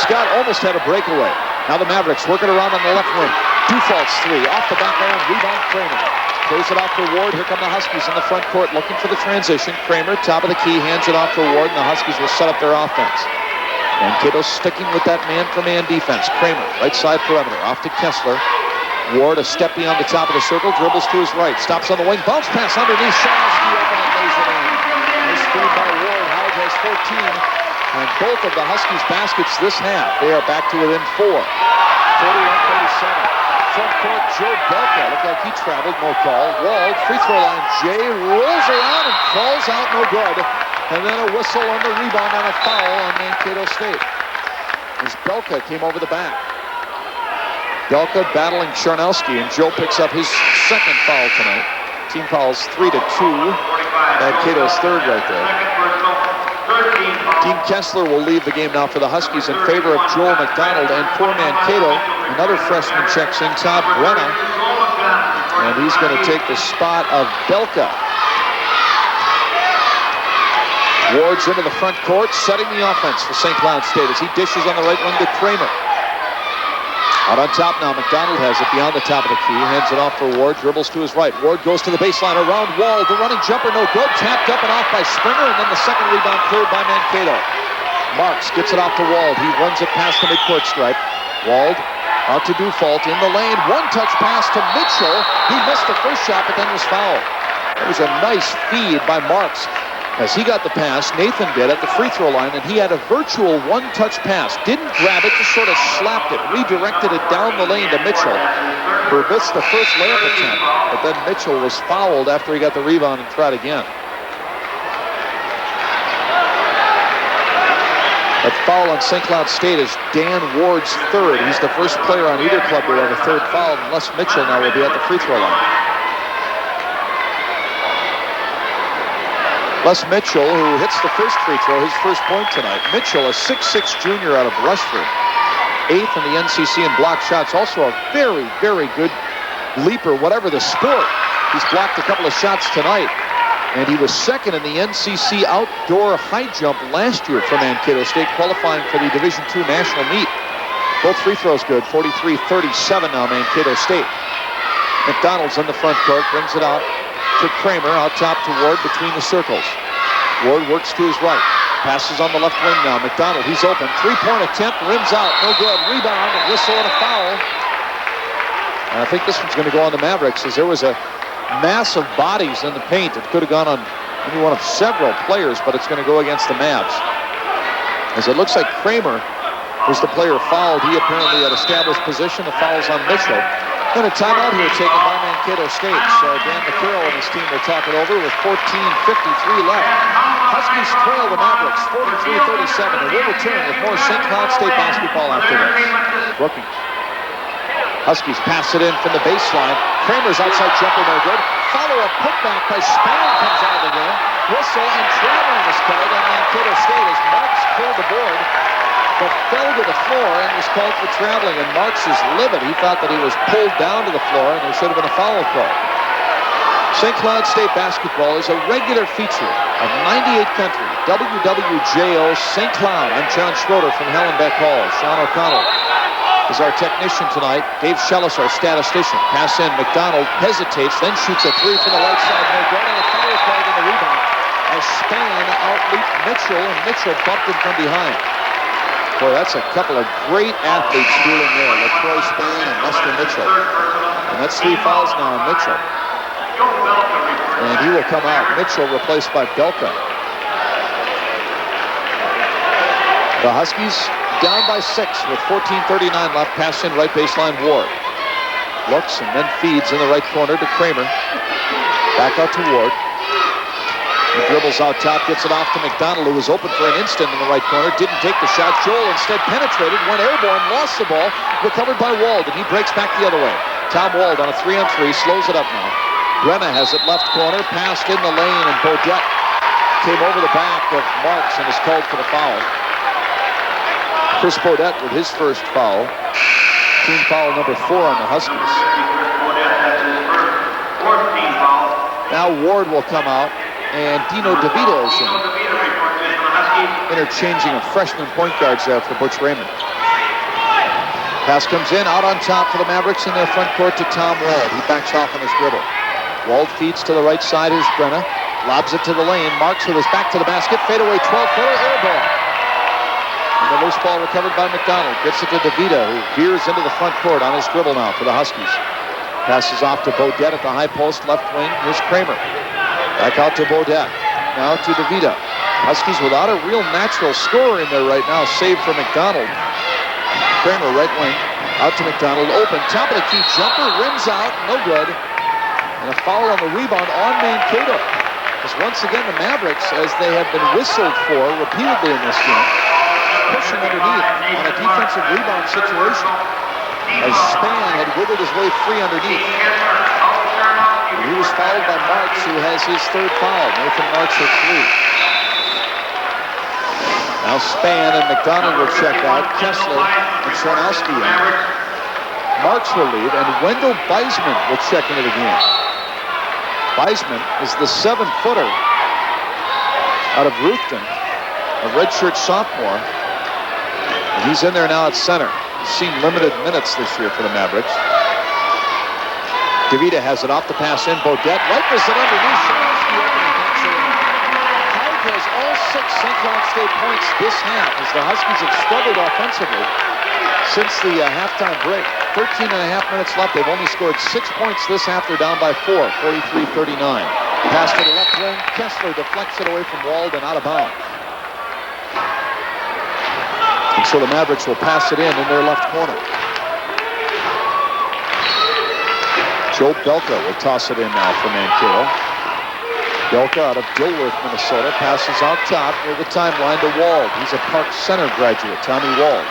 Scott almost had a breakaway. Now the Mavericks working around on the left wing. Dufault's three. Off the back iron. Rebound Kramer. Throws it off for Ward. Here come the Huskies in the front court looking for the transition. Kramer, top of the key, hands it off for Ward, and the Huskies will set up their offense. Mankato sticking with that man-for-man defense. Kramer, right side perimeter. Off to Kessler. Ward a step beyond the top of the circle, dribbles to his right, stops on the wing, bounce pass underneath, Charnowski open and lays it in. Nice feed by Ward. Howard has 14, and both of the Huskies' baskets this half. They are back to within 4. 41-37. Front court, Joe Belka, looked like he traveled, no call. Wald, free throw line, Jay rolls around and falls out, no good. And then a whistle on the rebound on a foul on Mankato State. As Belka came over the back. Belka battling Charnowski, and Joe picks up his second foul tonight. Team fouls 3-2. Mankato's third right there. Dean Kessler will leave the game now for the Huskies in favor of Joel McDonald, and for Mankato, another freshman checks in, Todd Brenna, and he's going to take the spot of Belka. Ward's into the front court, setting the offense for St. Cloud State as he dishes on the right wing to Kramer. Out on top now, McDonald has it beyond the top of the key, hands it off for Ward, dribbles to his right. Ward goes to the baseline, around Wald, the running jumper, no good, tapped up and off by Springer, and then the second rebound cleared by Mankato. Marks gets it off to Wald, he runs it past the midcourt stripe. Wald out to Dufault in the lane, one-touch pass to Mitchell. He missed the first shot, but then was fouled. It was a nice feed by Marks. As he got the pass, Nathan did at the free throw line, and he had a virtual one-touch pass. Didn't grab it, just sort of slapped it, redirected it down the lane to Mitchell. Prevents the first layup attempt, but then Mitchell was fouled after he got the rebound and tried again. That foul on St. Cloud State is Dan Ward's third. He's the first player on either club to have a third foul, and Les Mitchell now will be at the free throw line. Les Mitchell, who hits the first free throw, his first point tonight. Mitchell, a 6'6 junior out of Rushford. 8th in the NCC in block shots. Also a very, very good leaper, whatever the sport. He's blocked a couple of shots tonight. And he was second in the NCC outdoor high jump last year for Mankato State, qualifying for the Division II national meet. Both free throws good, 43-37 now, Mankato State. McDonald's in the front court, brings it out to Kramer, out top to Ward between the circles. Ward works to his right. Passes on the left wing now. McDonald, he's open. Three-point attempt, rims out. No good. Rebound, a whistle, and a foul. And I think this one's going to go on the Mavericks, as there was a mass of bodies in the paint. It could have gone on any one of several players, but it's going to go against the Mavs. As it looks like Kramer was the player fouled. He apparently had established position. The foul's on Mitchell. And a timeout here taken by Mankato State. So Dan McCarroll and his team will talk it over with 14:53 left. Huskies trail the Mavericks 43-37, and we'll return with more St. Cloud State basketball after this. Rookie. Huskies pass it in from the baseline. Kramer's outside jumper, no good. Follow-up putback by Spann comes out of the game. Whistle and traveling is called on Mankato State as Marks cleared the board. but fell to the floor and was called for traveling. And Marks is livid. He thought that he was pulled down to the floor and there should have been a foul call. St. Cloud State basketball is a regular feature of 98 Country, WWJO St. Cloud. I'm John Schroeder from Hallenbeck Hall. Sean O'Connell is our technician tonight. Dave Schellis, our statistician. Pass in. McDonald hesitates, then shoots a three from the right side. No good, and a foul called in the rebound as Span outleaped Mitchell, and Mitchell bumped him from behind. Boy, that's a couple of great athletes dueling there. LaTroy Span and Lester Mitchell. And that's 3 fouls now on Mitchell. And he will come out. Mitchell replaced by Belka. The Huskies down by 6 with 14:39 left. Pass in right baseline Ward. Looks and then feeds in the right corner to Kramer. Back out to Ward. He dribbles out top, gets it off to McDonald, who was open for an instant in the right corner. Didn't take the shot. Joel instead penetrated, went airborne, lost the ball, recovered by Wald, and he breaks back the other way. Tom Wald on a 3-on-3, slows it up now. Brenna has it left corner, passed in the lane, and Bodette came over the back of Marks and is called for the foul. Chris Bodette with his first foul. Team foul number 4 on the Huskies. Now Ward will come out, and Dino DeVito is in. Interchanging of freshman point guards there for Butch Raymond. Pass comes in, out on top for the Mavericks in their front court to Tom Wald. He backs off on his dribble. Wald feeds to the right side. Here's Brenna. Lobs it to the lane. Marks with his back to the basket. Fadeaway 12-footer, air ball. And the loose ball recovered by McDonald. Gets it to DeVito, who veers into the front court on his dribble now for the Huskies. Passes off to Bodette at the high post, left wing. Here's Kramer. Back out to Bodette. Now to DeVito. Huskies without a real natural scorer in there right now, save for McDonald. Kramer, right wing. Out to McDonald. Open. Top of the key jumper. Rims out. No good. And a foul on the rebound on Mankato. As once again, the Mavericks, as they have been whistled for repeatedly in this game, pushing underneath on a defensive rebound situation. As Span had wiggled his way free underneath. He was fouled by Marks, who has his 3rd foul. Nathan Marks with 3. Now Span and McDonald will check out. Kessler and Charnowski in. Marks will leave, and Wendell Beisman will check into the game. Beisman is the 7-footer out of Ruthven, a redshirt sophomore. And he's in there now at center. He's seen limited minutes this year for the Mavericks. DeVita has it off the pass in. Bodette rifles it underneath. Tied has all 6 St. Cloud State points this half as the Huskies have struggled offensively since the halftime break. 13 and a half minutes left. They've only scored 6 points this half. They're down by 4, 43-39. Pass to the left wing. Kessler deflects it away from Wald and out of bounds. And so the Mavericks will pass it in their left corner. Joe Belka will toss it in now for Mankato. Belka out of Dilworth, Minnesota, passes out top near the timeline to Wald. He's a Park Center graduate, Tommy Wald.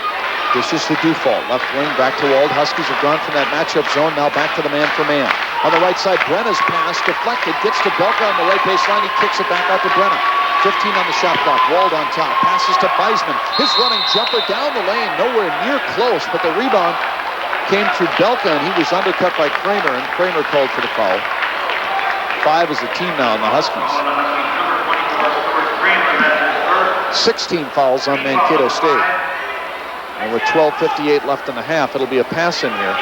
Dishes to Dufault, left wing, back to Wald. Huskies have gone from that matchup zone, now back to the man-for-man. On the right side, Brenna's pass deflected, gets to Belka on the right baseline. He kicks it back out to Brenna. 15 on the shot clock. Wald on top, passes to Beisman. His running jumper down the lane, nowhere near close, but the rebound came through Belka, and he was undercut by Kramer, and Kramer called for the foul. 5 is the team now on the Huskies. 16 fouls on Mankato State. And with 12:58 left in the half, it'll be a pass in here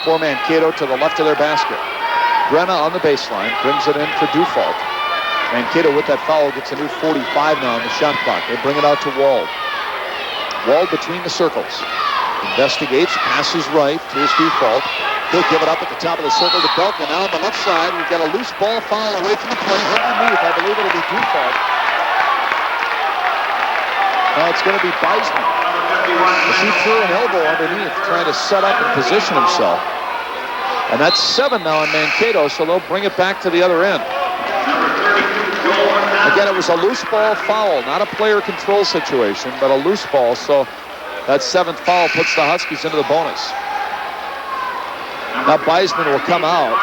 for Mankato to the left of their basket. Brenna on the baseline, brings it in for Dufault. Mankato with that foul gets a new 45 now on the shot clock. They bring it out to Wald. Wald between the circles. Investigates, passes right. Here's Dufault. He'll give it up at the top of the circle to Belka. Now on the left side, we've got a loose ball foul away from the plate. Underneath, I believe it'll be Dufault. Now it's going to be Beisman. He threw an elbow underneath, trying to set up and position himself. And that's 7 now on Mankato, so they'll bring it back to the other end. Again, it was a loose ball foul, not a player control situation, but a loose ball, so that 7th foul puts the Huskies into the bonus. Now Beisman will come out.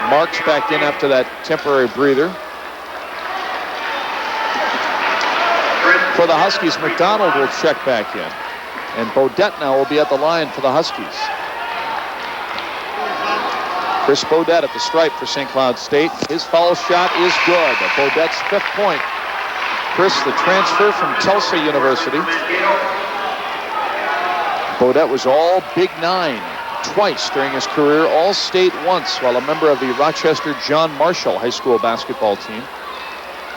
Marks back in after that temporary breather. For the Huskies, McDonald will check back in. And Bodette now will be at the line for the Huskies. Chris Bodette at the stripe for St. Cloud State. His foul shot is good. Bodette's 5th point. Chris, the transfer from Tulsa University. Bodette was all Big 9 twice during his career, all state once while a member of the Rochester John Marshall High School basketball team.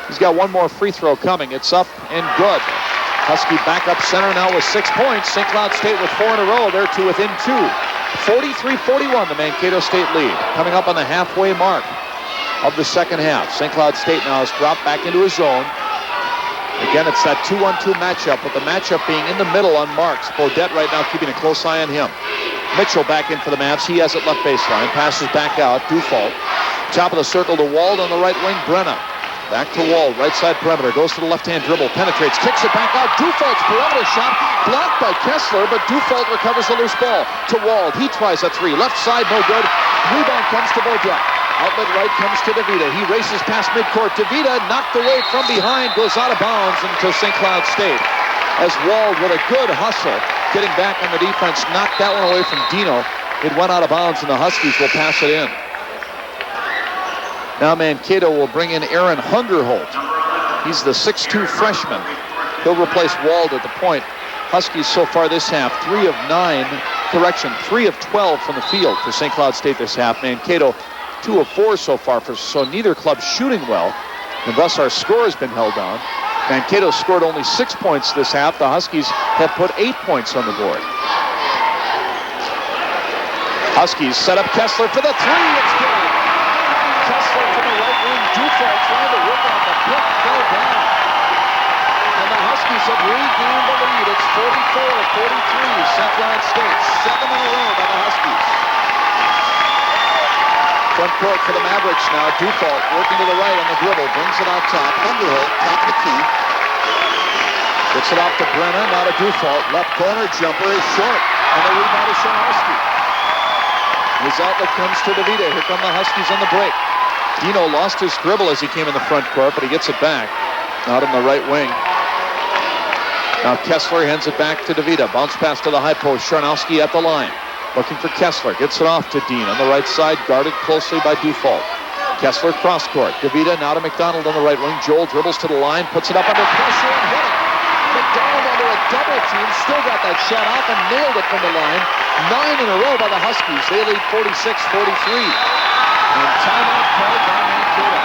He's got one more free throw coming. It's up and good. Husky back up center now with 6 points. St. Cloud State with 4 in a row. They're to within 2. 43-41, the Mankato State lead. Coming up on the halfway mark of the second half. St. Cloud State now has dropped back into his zone. Again, it's that 2-on-2 matchup, with the matchup being in the middle on Marks. Bodette right now keeping a close eye on him. Mitchell back in for the Mavs. He has it left baseline. Passes back out. Dufault. Top of the circle to Wald on the right wing. Brenna. Back to Wald. Right side perimeter. Goes to the left-hand dribble. Penetrates. Kicks it back out. Dufault's perimeter shot. Blocked by Kessler, but Dufault recovers the loose ball. To Wald. He tries a 3. Left side, no good. Rebound comes to Bodette. Outlet right comes to DeVita. He races past midcourt. DeVita knocked away from behind. Goes out of bounds into St. Cloud State. As Wald, with a good hustle, getting back on the defense, knocked that one away from Dino. It went out of bounds, and the Huskies will pass it in. Now Mankato will bring in Aaron Hungerholt. He's the 6'2 freshman. He'll replace Wald at the point. Huskies so far this half, 3 of 12 from the field for St. Cloud State this half. Mankato, 2 of 4 so far, so neither club shooting well, and thus our score has been held down. Mankato scored only 6 points this half. The Huskies have put 8 points on the board. Huskies set up Kessler for the 3. It's good. Kessler from the right wing. Dufault trying to work on the pick, fell down. And the Huskies have regained the lead. It's 44-43. St. Cloud State, 7 in a row by the Huskies. Front court for the Mavericks now. Dufault working to the right on the dribble. Brings it out top. Hungerholt, top of the key. Gets it off to Brenna. Now to Dufault. Left corner jumper is short. And the rebound is Shanowski. His outlet comes to DeVita. Here come the Huskies on the break. Dino lost his dribble as he came in the front court, but he gets it back. Out in the right wing. Now Kessler hands it back to DeVita. Bounce pass to the high post. Sharnowski at the line. Looking for Kessler. Gets it off to Dean on the right side. Guarded closely by Dufault. Kessler cross court. DeVita now to McDonald on the right wing. Joel dribbles to the line. Puts it up under pressure and hit it. McDonald under a double team. Still got that shot off and nailed it from the line. 9 in a row by the Huskies. They lead 46-43. And timeout called by Mankato.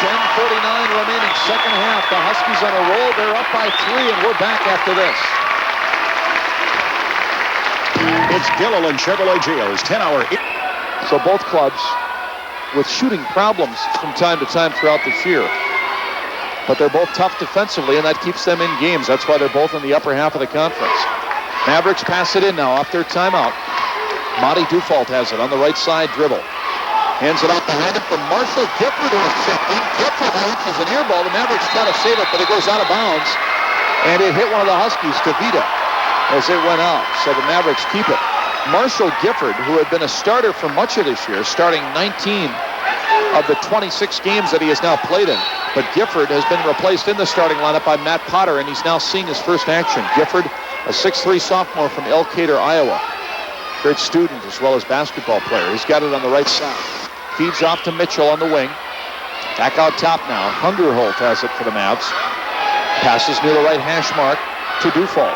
10:49 remaining, second half. The Huskies on a roll. They're up by 3, and we're back after this. It's Gilliland Chevrolet Jails 10-hour. So both clubs with shooting problems from time to time throughout this year. But they're both tough defensively, and that keeps them in games. That's why they're both in the upper half of the conference. Mavericks pass it in now off their timeout. Monty Dufault has it on the right side dribble. Hands it off behind him for Marshall Gifford. Gifford reaches an air ball. The Mavericks try to save it, but it goes out of bounds. And it hit one of the Huskies, DeVita, as it went out. So the Mavericks keep it. Marshall Gifford, who had been a starter for much of this year, starting 19 of the 26 games that he has now played in. But Gifford has been replaced in the starting lineup by Matt Potter, and he's now seeing his first action. Gifford, a 6'3 sophomore from Elkader, Iowa. Great student as well as basketball player. He's got it on the right side. Feeds off to Mitchell on the wing. Back out top now. Hungerholt has it for the Mavs. Passes near the right hash mark to Dufault.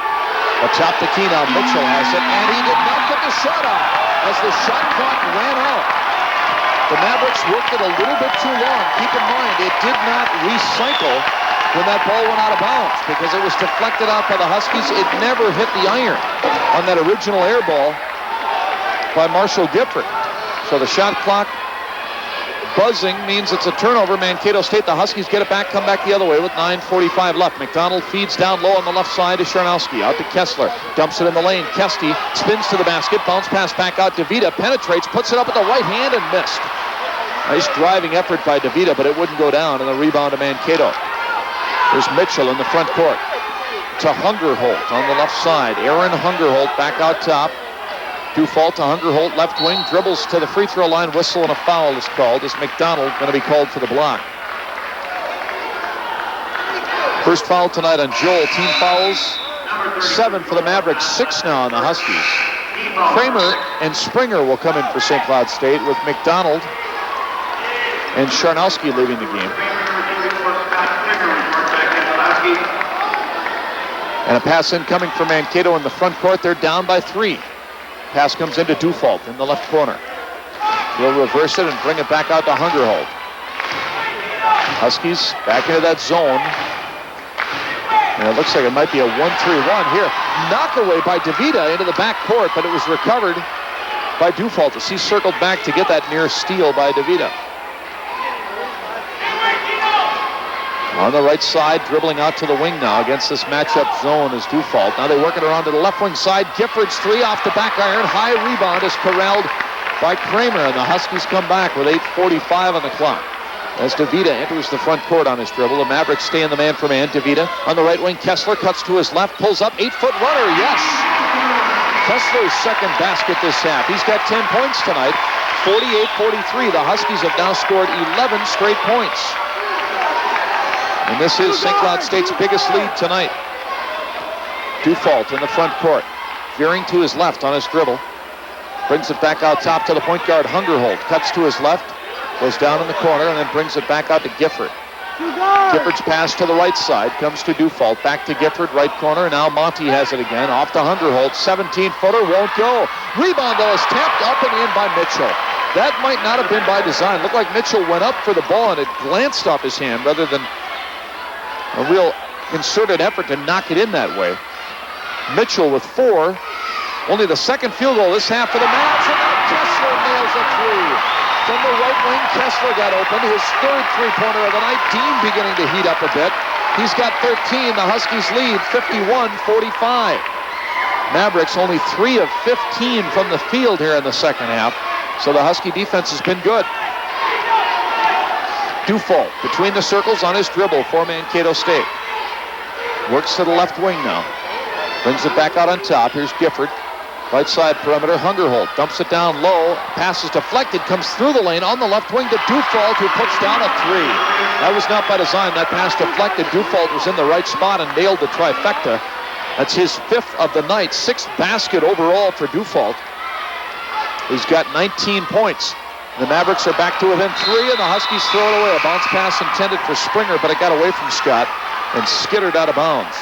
Atop the key now. Mitchell has it, and he did not get the shot out as the shot clock ran out. The Mavericks worked it a little bit too long. Keep in mind, it did not recycle when that ball went out of bounds because it was deflected out by the Huskies. It never hit the iron on that original air ball by Marshall Gifford. So the shot clock buzzing means it's a turnover. Mankato State, the Huskies get it back, come back the other way with 9:45 left. McDonald feeds down low on the left side to Sharnowski. Out to Kessler. Dumps it in the lane. Kesty spins to the basket. Bounce pass back out. DeVita penetrates, puts it up with the right hand and missed. Nice driving effort by DeVita, but it wouldn't go down, and the rebound to Mankato. There's Mitchell in the front court to Hungerholt on the left side. Aaron Hungerholt back out top. Dufault to Hungerholt, left wing, dribbles to the free throw line. Whistle and a foul is called as McDonald going to be called for the block. First foul tonight on Joel. Team fouls 7 for the Mavericks, 6 now on the Huskies. Kramer and Springer will come in for St. Cloud State with McDonald and Charnowski leaving the game. And a pass incoming for Mankato in the front court. They're down by 3. Pass comes into Dufault in the left corner. He'll reverse it and bring it back out to Hungerhold. Huskies back into that zone. And it looks like it might be a 1-3-1 here. Knock away by DeVita into the back court, but it was recovered by Dufault as he circled back to get that near steal by DeVita. On the right side, dribbling out to the wing now against this matchup zone is Dufault. Now they work it around to the left wing side. Giffords 3 off the back iron. High rebound is corralled by Kramer, and the Huskies come back with 8:45 on the clock. As DeVita enters the front court on his dribble, the Mavericks stay in the man-for-man. DeVita on the right wing. Kessler cuts to his left, pulls up, 8-foot runner, yes! Kessler's second basket this half. He's got 10 points tonight, 48-43. The Huskies have now scored 11 straight points. And this is St. Cloud State's biggest lead tonight. Dufault in the front court, veering to his left on his dribble. Brings it back out top to the point guard, Hungerhold. Cuts to his left, goes down in the corner, and then brings it back out to Gifford. Gifford's pass to the right side, comes to Dufault. Back to Gifford, right corner, and now Monty has it again. Off to Hungerhold, 17-footer, won't go. Rebound, though, is tapped up and in by Mitchell. That might not have been by design. Looked like Mitchell went up for the ball, and it glanced off his hand rather than a real concerted effort to knock it in that way. Mitchell with 4. Only the second field goal this half for the Mavs, and now Kessler nails a 3. From the right wing, Kessler got open. His third three-pointer of the night. Dean beginning to heat up a bit. He's got 13. The Huskies lead 51-45. Mavericks only 3 of 15 from the field here in the second half. So the Husky defense has been good. Dufault between the circles on his dribble for Mankato State. Works to the left wing now. Brings it back out on top. Here's Gifford. Right side perimeter, Hungerhold dumps it down low. Pass is deflected, comes through the lane on the left wing to Dufault, who puts down a 3. That was not by design. That pass deflected. Dufault was in the right spot and nailed the trifecta. That's his 5th of the night, 6th basket overall for Dufault. He's got 19 points. The Mavericks are back to within 3, and the Huskies throw it away. A bounce pass intended for Springer, but it got away from Scott and skittered out of bounds.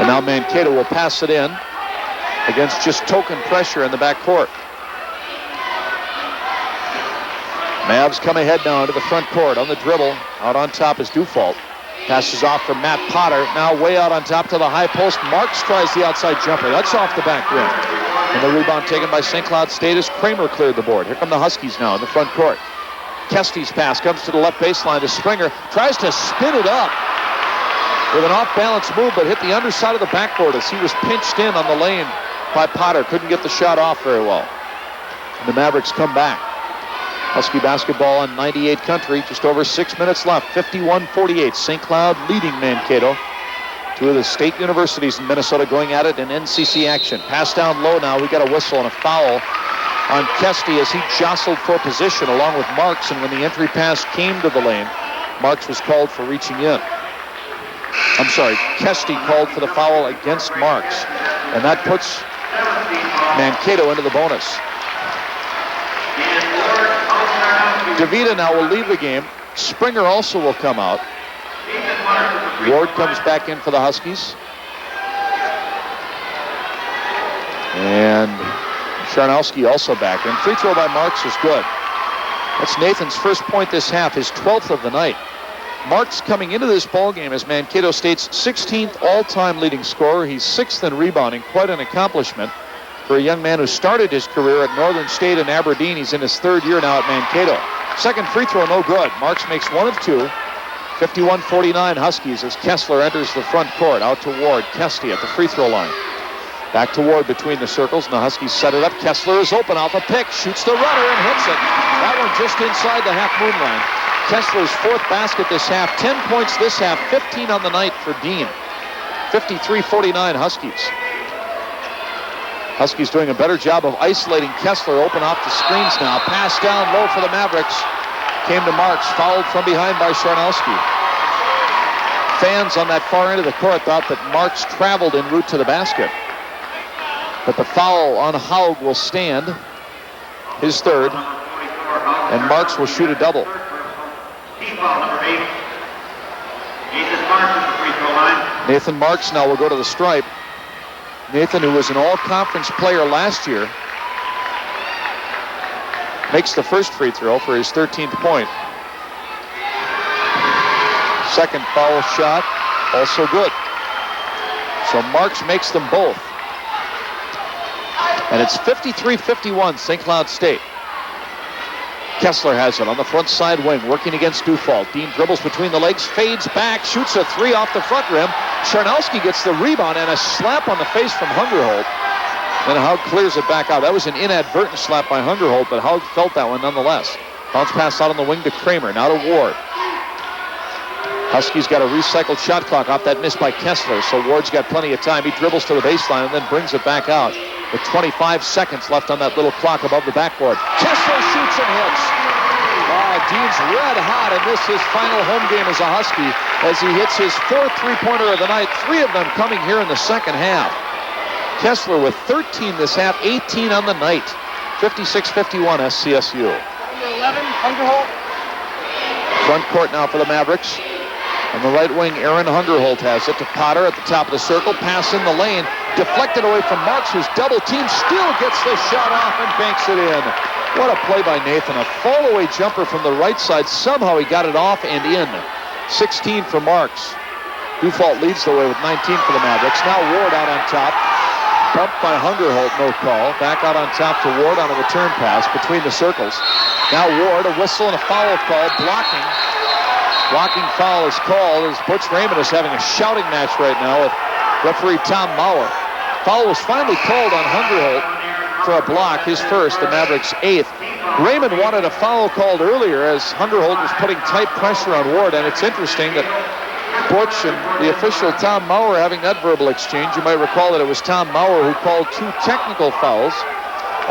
And now Mankato will pass it in against just token pressure in the backcourt. Mavs come ahead now into the front court on the dribble. Out on top is Dufault. Passes off from Matt Potter. Now way out on top to the high post. Marks tries the outside jumper. That's off the back rim. And the rebound taken by St. Cloud State as Kramer cleared the board. Here come the Huskies now in the front court. Kesty's pass comes to the left baseline to Springer. Tries to spin it up with an off-balance move, but hit the underside of the backboard as he was pinched in on the lane by Potter. Couldn't get the shot off very well. And the Mavericks come back. Husky basketball on 98 country. Just over 6 minutes left. 51-48. St. Cloud leading Mankato. 2 of the state universities in Minnesota going at it in NCC action. Pass down low now. We got a whistle and a foul on Kesty as he jostled for position along with Marks. And when the entry pass came to the lane, Marks was called for reaching in. I'm sorry, Kesty called for the foul against Marks. And that puts Mankato into the bonus. DeVita now will leave the game. Springer also will come out. Ward comes back in for the Huskies. And Charnowski also back in. Free throw by Marks is good. That's Nathan's first point this half, his 12th of the night. Marks coming into this ballgame as Mankato State's 16th all-time leading scorer. He's 6th in rebounding, quite an accomplishment for a young man who started his career at Northern State and Aberdeen. He's in his 3rd year now at Mankato. Second free throw, no good. Marks makes 1 of 2. 51-49 Huskies as Kessler enters the front court. Out to Ward. Kesty at the free throw line. Back to Ward between the circles, and the Huskies set it up. Kessler is open off a pick, shoots the runner and hits it. That one just inside the half-moon line. Kessler's 4th basket this half, 10 points this half, 15 on the night for Dean. 53-49 Huskies. Huskies doing a better job of isolating Kessler. Open off the screens now. Pass down low for the Mavericks. Came to Marks. Fouled from behind by Charnowski. Fans on that far end of the court thought that Marks traveled en route to the basket. But the foul on Haug will stand. His third. And Marks will shoot a double. Team foul number 8. Nathan Marks at the free throw line. Nathan Marks now will go to the stripe. Nathan, who was an all-conference player last year, makes the first free throw for his 13th point. Second foul shot, also good. So Marks makes them both. And it's 53-51, St. Cloud State. Kessler has it on the front side wing, working against Dufault. Dean dribbles between the legs, fades back, shoots a three off the front rim. Charnowski gets the rebound and a slap on the face from Hungerholt. Then Haug clears it back out. That was an inadvertent slap by Hungerholt, but Haug felt that one nonetheless. Bounce pass out on the wing to Kramer, now to Ward. Huskies got a recycled shot clock off that miss by Kessler, so Ward's got plenty of time. He dribbles to the baseline and then brings it back out with 25 seconds left on that little clock above the backboard. Kessler shoots and hits. Dean's red hot, and this his final home game as a Husky as he hits his fourth three-pointer of the night, 3 of them coming here in the second half. Kessler with 13 this half, 18 on the night. 56-51 SCSU. Number 11, Hungerholt. Front court now for the Mavericks. On the right wing, Aaron Hungerholt has it to Potter at the top of the circle. Pass in the lane. Deflected away from Marks, who's double teamed. Still gets the shot off and banks it in. What a play by Nathan. A fall-away jumper from the right side. Somehow he got it off and in. 16 for Marks. Dufault leads the way with 19 for the Mavericks. Now Ward out on top. Bumped by Hungerholt, no call. Back out on top to Ward on a return pass between the circles. Now Ward, a whistle and a foul call. Blocking. Blocking foul is called as Butch Raymond is having a shouting match right now with referee Tom Maurer. Foul was finally called on Hungerholt for a block, his first, the Mavericks' 8th. Raymond wanted a foul called earlier as Hungerholt was putting tight pressure on Ward, and it's interesting that Butch and the official Tom Maurer having that verbal exchange. You might recall that it was Tom Maurer who called 2 technical fouls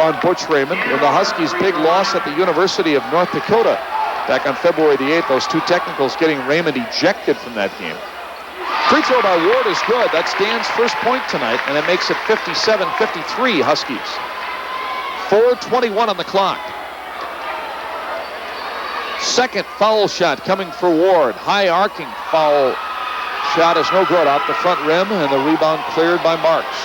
on Butch Raymond in the Huskies' big loss at the University of North Dakota back on February the 8th. Those 2 technicals getting Raymond ejected from that game. Free throw by Ward is good. That's Dan's first point tonight, and it makes it 57-53 Huskies. 4:21 on the clock. Second foul shot coming for Ward. High arcing foul shot is no good off the front rim, and the rebound cleared by Marks.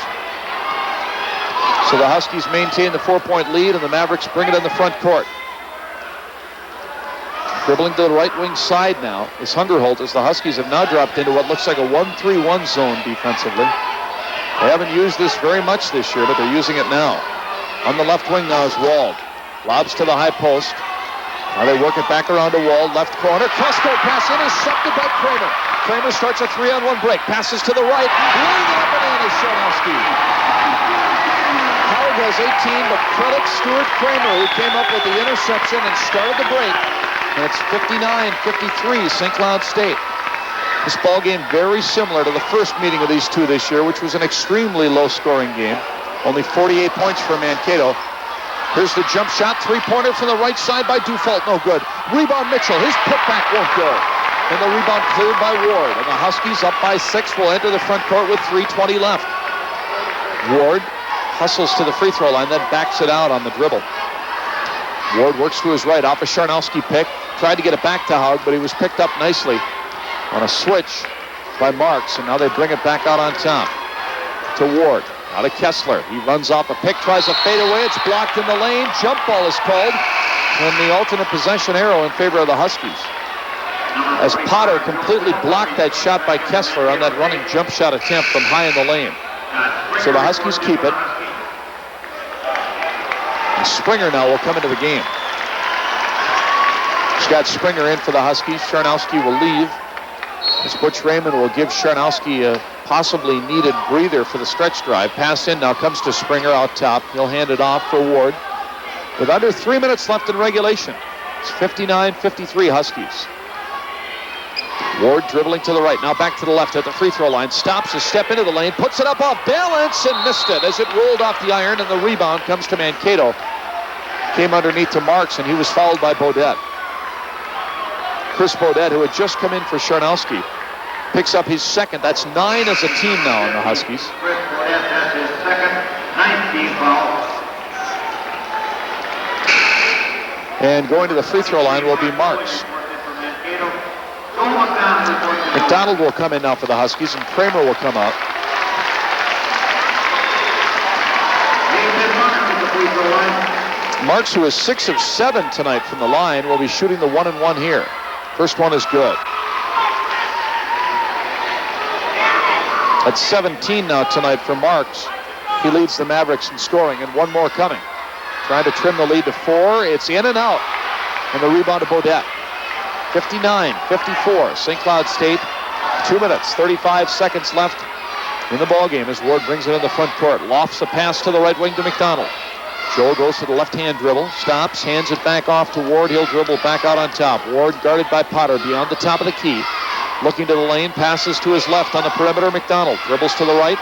So the Huskies maintain the 4-point lead, and the Mavericks bring it in the front court. Dribbling to the right wing side now is Hungerholt as the Huskies have now dropped into what looks like a 1-3-1 zone defensively. They haven't used this very much this year, but they're using it now. On the left wing now is Wald. Lobs to the high post. Now they work it back around to Wald, left corner. Cresco pass intercepted by Kramer. Kramer starts a 3-on-1 break. Passes to the right. Laying it up and in is Charnowski. Haug has 18, but credit Stuart Kramer, who came up with the interception and started the break. And it's 59-53, St. Cloud State. This ball game very similar to the first meeting of these 2 this year, which was an extremely low-scoring game. Only 48 points for Mankato. Here's the jump shot, 3-pointer from the right side by Dufault, no good. Rebound Mitchell, his putback won't go. And the rebound cleared by Ward. And the Huskies up by 6 will enter the front court with 3:20 left. Ward hustles to the free throw line, then backs it out on the dribble. Ward works to his right, off a Charnowski pick. Tried to get it back to Haug, but he was picked up nicely on a switch by Marks. And now they bring it back out on top to Ward. Now to Kessler. He runs off a pick, tries a fadeaway. It's blocked in the lane. Jump ball is called. And the alternate possession arrow in favor of the Huskies, as Potter completely blocked that shot by Kessler on that running jump shot attempt from high in the lane. So the Huskies keep it. And Springer now will come into the game. Scott Springer in for the Huskies. Charnowski will leave, as Butch Raymond will give Charnowski a possibly needed breather for the stretch drive. Pass in now comes to Springer out top. He'll hand it off for Ward. With under 3 minutes left in regulation, it's 59-53 Huskies. Ward dribbling to the right, now back to the left at the free throw line. Stops a step into the lane, puts it up off balance and missed it as it rolled off the iron, and the rebound comes to Mankato. Came underneath to Marks, and he was fouled by Bodette. Chris Bodette, who had just come in for Charnowski, picks up his second. That's 9 as a team now on the Huskies. Chris Bodette has his second 19 foul. And going to the free throw line will be Marks. McDonald will come in now for the Huskies, and Kramer will come out. Marks, who is 6 of 7 tonight from the line, will be shooting the 1-and-1 here. First one is good. That's 17 now tonight for Marks. He leads the Mavericks in scoring, and one more coming. Trying to trim the lead to 4. It's in and out. And the rebound to Bodette. 59-54. St. Cloud State. 2 minutes, 35 seconds left in the ballgame as Ward brings it in the front court. Lofts a pass to the right wing to McDonald. Joe goes to the left-hand dribble. Stops, hands it back off to Ward. He'll dribble back out on top. Ward guarded by Potter beyond the top of the key. Looking to the lane, passes to his left on the perimeter. McDonald dribbles to the right.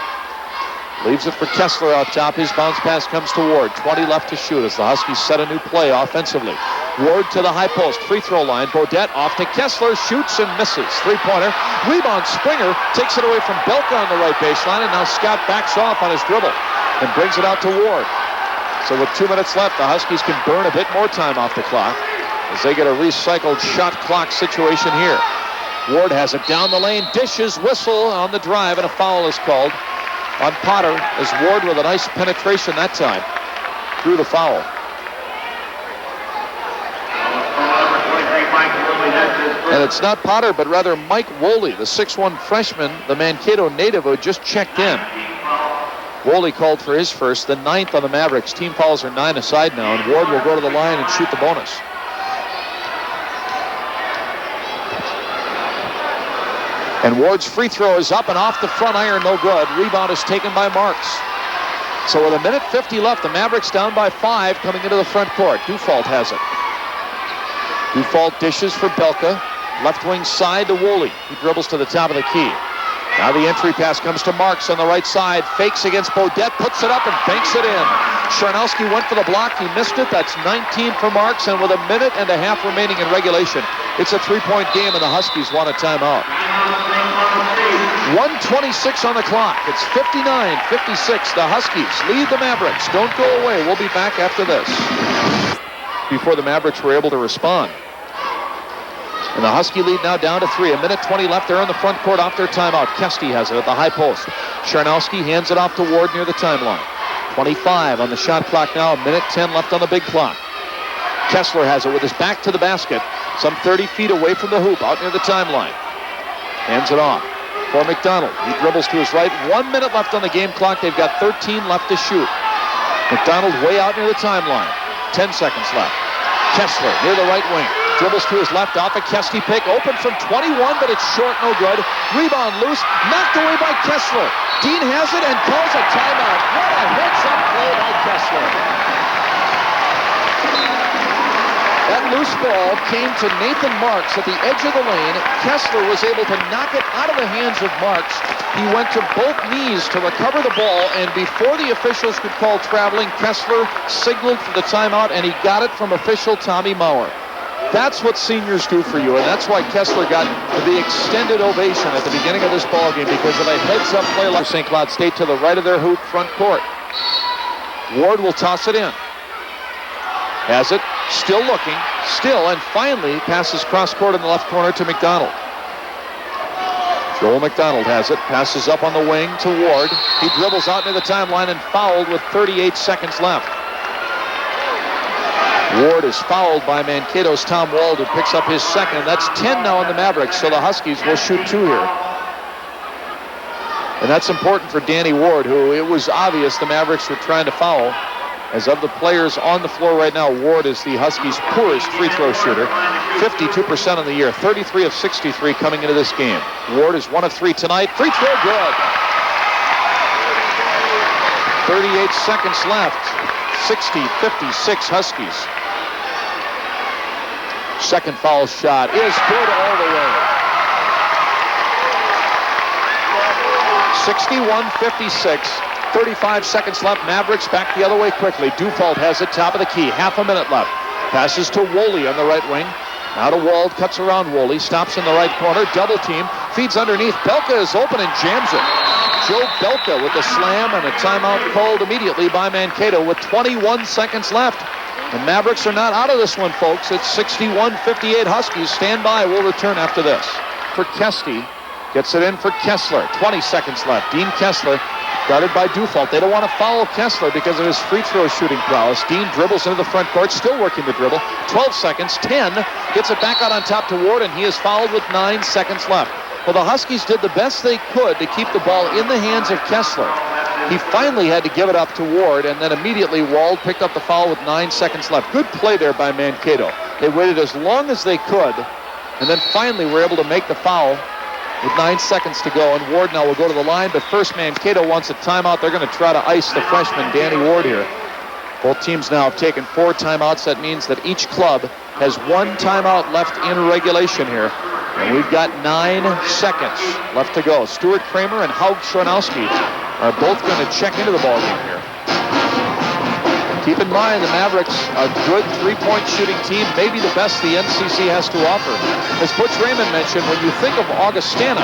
Leaves it for Kessler out top. His bounce pass comes to Ward. 20 left to shoot as the Huskies set a new play offensively. Ward to the high post. Free throw line. Bodette off to Kessler. Shoots and misses. Three-pointer. Rebound. Springer takes it away from Belka on the right baseline. And now Scott backs off on his dribble and brings it out to Ward. So with 2 minutes left, the Huskies can burn a bit more time off the clock as they get a recycled shot clock situation here. Ward has it down the lane. Dishes. Whistle on the drive, and a foul is called on Potter as Ward with a nice penetration that time through the foul. And it's not Potter, but rather Mike Woley, the 6'1 freshman, the Mankato native who just checked in. Woley called for his first, the 9th on the Mavericks. Team fouls are 9 aside now, and Ward will go to the line and shoot the bonus. And Ward's free throw is up and off the front iron, no good. Rebound is taken by Marks. So with 1:50 left, the Mavericks down by 5 coming into the front court. Dufault has it. Dufault dishes for Belka. Left wing side to Woley. He dribbles to the top of the key. Now the entry pass comes to Marks on the right side. Fakes against Bodette, puts it up and banks it in. Charnowski went for the block. He missed it. That's 19 for Marks, and with 1.5 minutes remaining in regulation, it's a 3-point game, and the Huskies want a timeout. 1:26 on the clock. It's 59-56. The Huskies lead the Mavericks. Don't go away. We'll be back after this. Before the Mavericks were able to respond. And the Husky lead now down to 3. 1:20 left. They're in the front court off their timeout. Kesty has it at the high post. Charnowski hands it off to Ward near the timeline. 25 on the shot clock now. 1:10 left on the big clock. Kessler has it with his back to the basket. Some 30 feet away from the hoop out near the timeline. Hands it off for McDonald. He dribbles to his right. 1 minute left on the game clock. They've got 13 left to shoot. McDonald way out near the timeline. 10 seconds left. Kessler near the right wing. Dribbles to his left off a Kesty pick. Open from 21, but it's short, no good. Rebound loose. Knocked away by Kessler. Dean has it and calls a timeout. What a heads-up play by Kessler. That loose ball came to Nathan Marks at the edge of the lane. Kessler was able to knock it out of the hands of Marks. He went to both knees to recover the ball, and before the officials could call traveling, Kessler signaled for the timeout, and he got it from official Tommy Maurer. That's what seniors do for you, and that's why Kessler got the extended ovation at the beginning of this ballgame, because of a heads-up play like St. Cloud State to the right of their hoop front court. Ward will toss it in. Has it, still looking, still, and finally passes cross-court in the left corner to McDonald. Joel McDonald has it, passes up on the wing to Ward. He dribbles out near the timeline and fouled with 38 seconds left. Ward is fouled by Mankato's Tom Wald, who picks up his second. That's 10 now on the Mavericks, so the Huskies will shoot 2 here. And that's important for Danny Ward, who it was obvious the Mavericks were trying to foul. As of the players on the floor right now, Ward is the Huskies' poorest free throw shooter. 52% on the year, 33 of 63 coming into this game. Ward is 1 of 3 tonight. Free throw good. 38 seconds left. 60-56 Huskies. Second foul shot is good all the way. 61-56. 35 seconds left. Mavericks back the other way quickly. Dufault has it, top of the key. Half a minute left. Passes to Woolley on the right wing. Now to Wald, cuts around Woolley. Stops in the right corner. Double team. Feeds underneath. Belka is open and jams it. Joe Belka with the slam and a timeout called immediately by Mankato with 21 seconds left. The Mavericks are not out of this one, folks. It's 61-58 Huskies. Stand by. We'll return after this. For Kesty. Gets it in for Kessler. 20 seconds left. Dean Kessler guarded by Dufault. They don't want to foul Kessler because of his free throw shooting prowess. Dean dribbles into the front court, still working the dribble. 12 seconds, 10. Gets it back out on top to Ward, and he is fouled with 9 seconds left. Well, the Huskies did the best they could to keep the ball in the hands of Kessler. He finally had to give it up to Ward, and then immediately Wald picked up the foul with 9 seconds left. Good play there by Mankato. They waited as long as they could, and then finally were able to make the foul with 9 seconds to go, and Ward now will go to the line, but first Mankato wants a timeout. They're going to try to ice the freshman Danny Ward here. Both teams now have taken 4 timeouts. That means that each club has 1 timeout left in regulation here, and we've got 9 seconds left to go. Stuart Kramer and Haug Chronowski are both going to check into the ballgame here. Keep in mind, the Mavericks, a good three-point shooting team, maybe the best the NCC has to offer. As Butch Raymond mentioned, when you think of Augustana,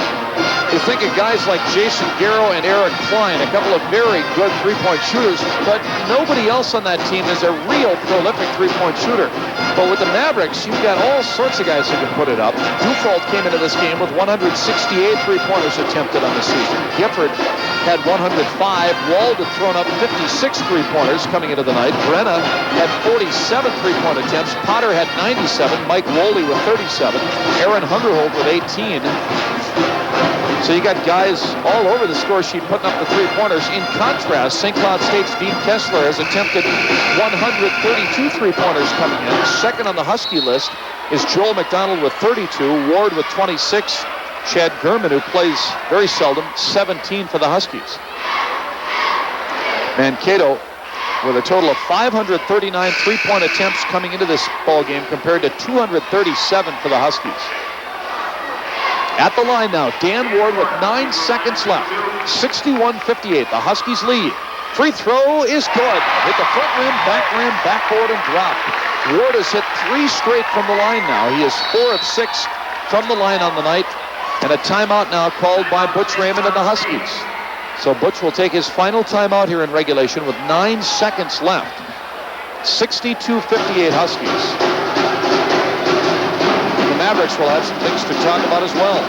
you think of guys like Jason Garrow and Eric Klein, a couple of very good three-point shooters, but nobody else on that team is a real prolific three-point shooter. But with the Mavericks, you've got all sorts of guys who can put it up. Dufault came into this game with 168 three-pointers attempted on the season. Gifford had 105. Wald had thrown up 56 three-pointers coming into the night. Brenna had 47 three-point attempts. Potter had 97. Mike Woolley with 37. Aaron Hungerhold with 18. So you got guys all over the score sheet putting up the three-pointers. In contrast, St. Cloud State's Dean Kessler has attempted 132 three-pointers coming in. Second on the Husky list is Joel McDonald with 32. Ward with 26. Chad Gurman, who plays very seldom, 17 for the Huskies. Mankato with a total of 539 three-point attempts coming into this ball game compared to 237 for the Huskies. At the line now, Dan Ward with 9 seconds left. 61-58, the Huskies lead. Free throw is good. Hit the front rim, backboard, and dropped. Ward has hit 3 straight from the line now. He is 4 of 6 from the line on the night. And a timeout now called by Butch Raymond and the Huskies. So Butch will take his final timeout here in regulation with 9 seconds left. 62-58 Huskies. The Mavericks will have some things to talk about as well.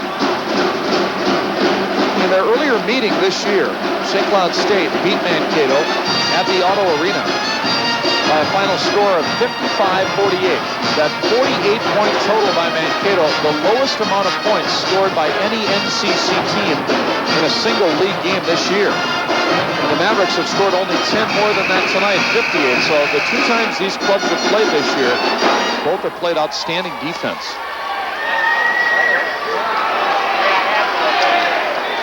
In their earlier meeting this year, St. Cloud State beat Mankato at the Auto Arena by a final score of 55-48. That 48-point total by Mankato, the lowest amount of points scored by any NCC team in a single league game this year. And the Mavericks have scored only 10 more than that tonight, 58. So the 2 times these clubs have played this year, both have played outstanding defense.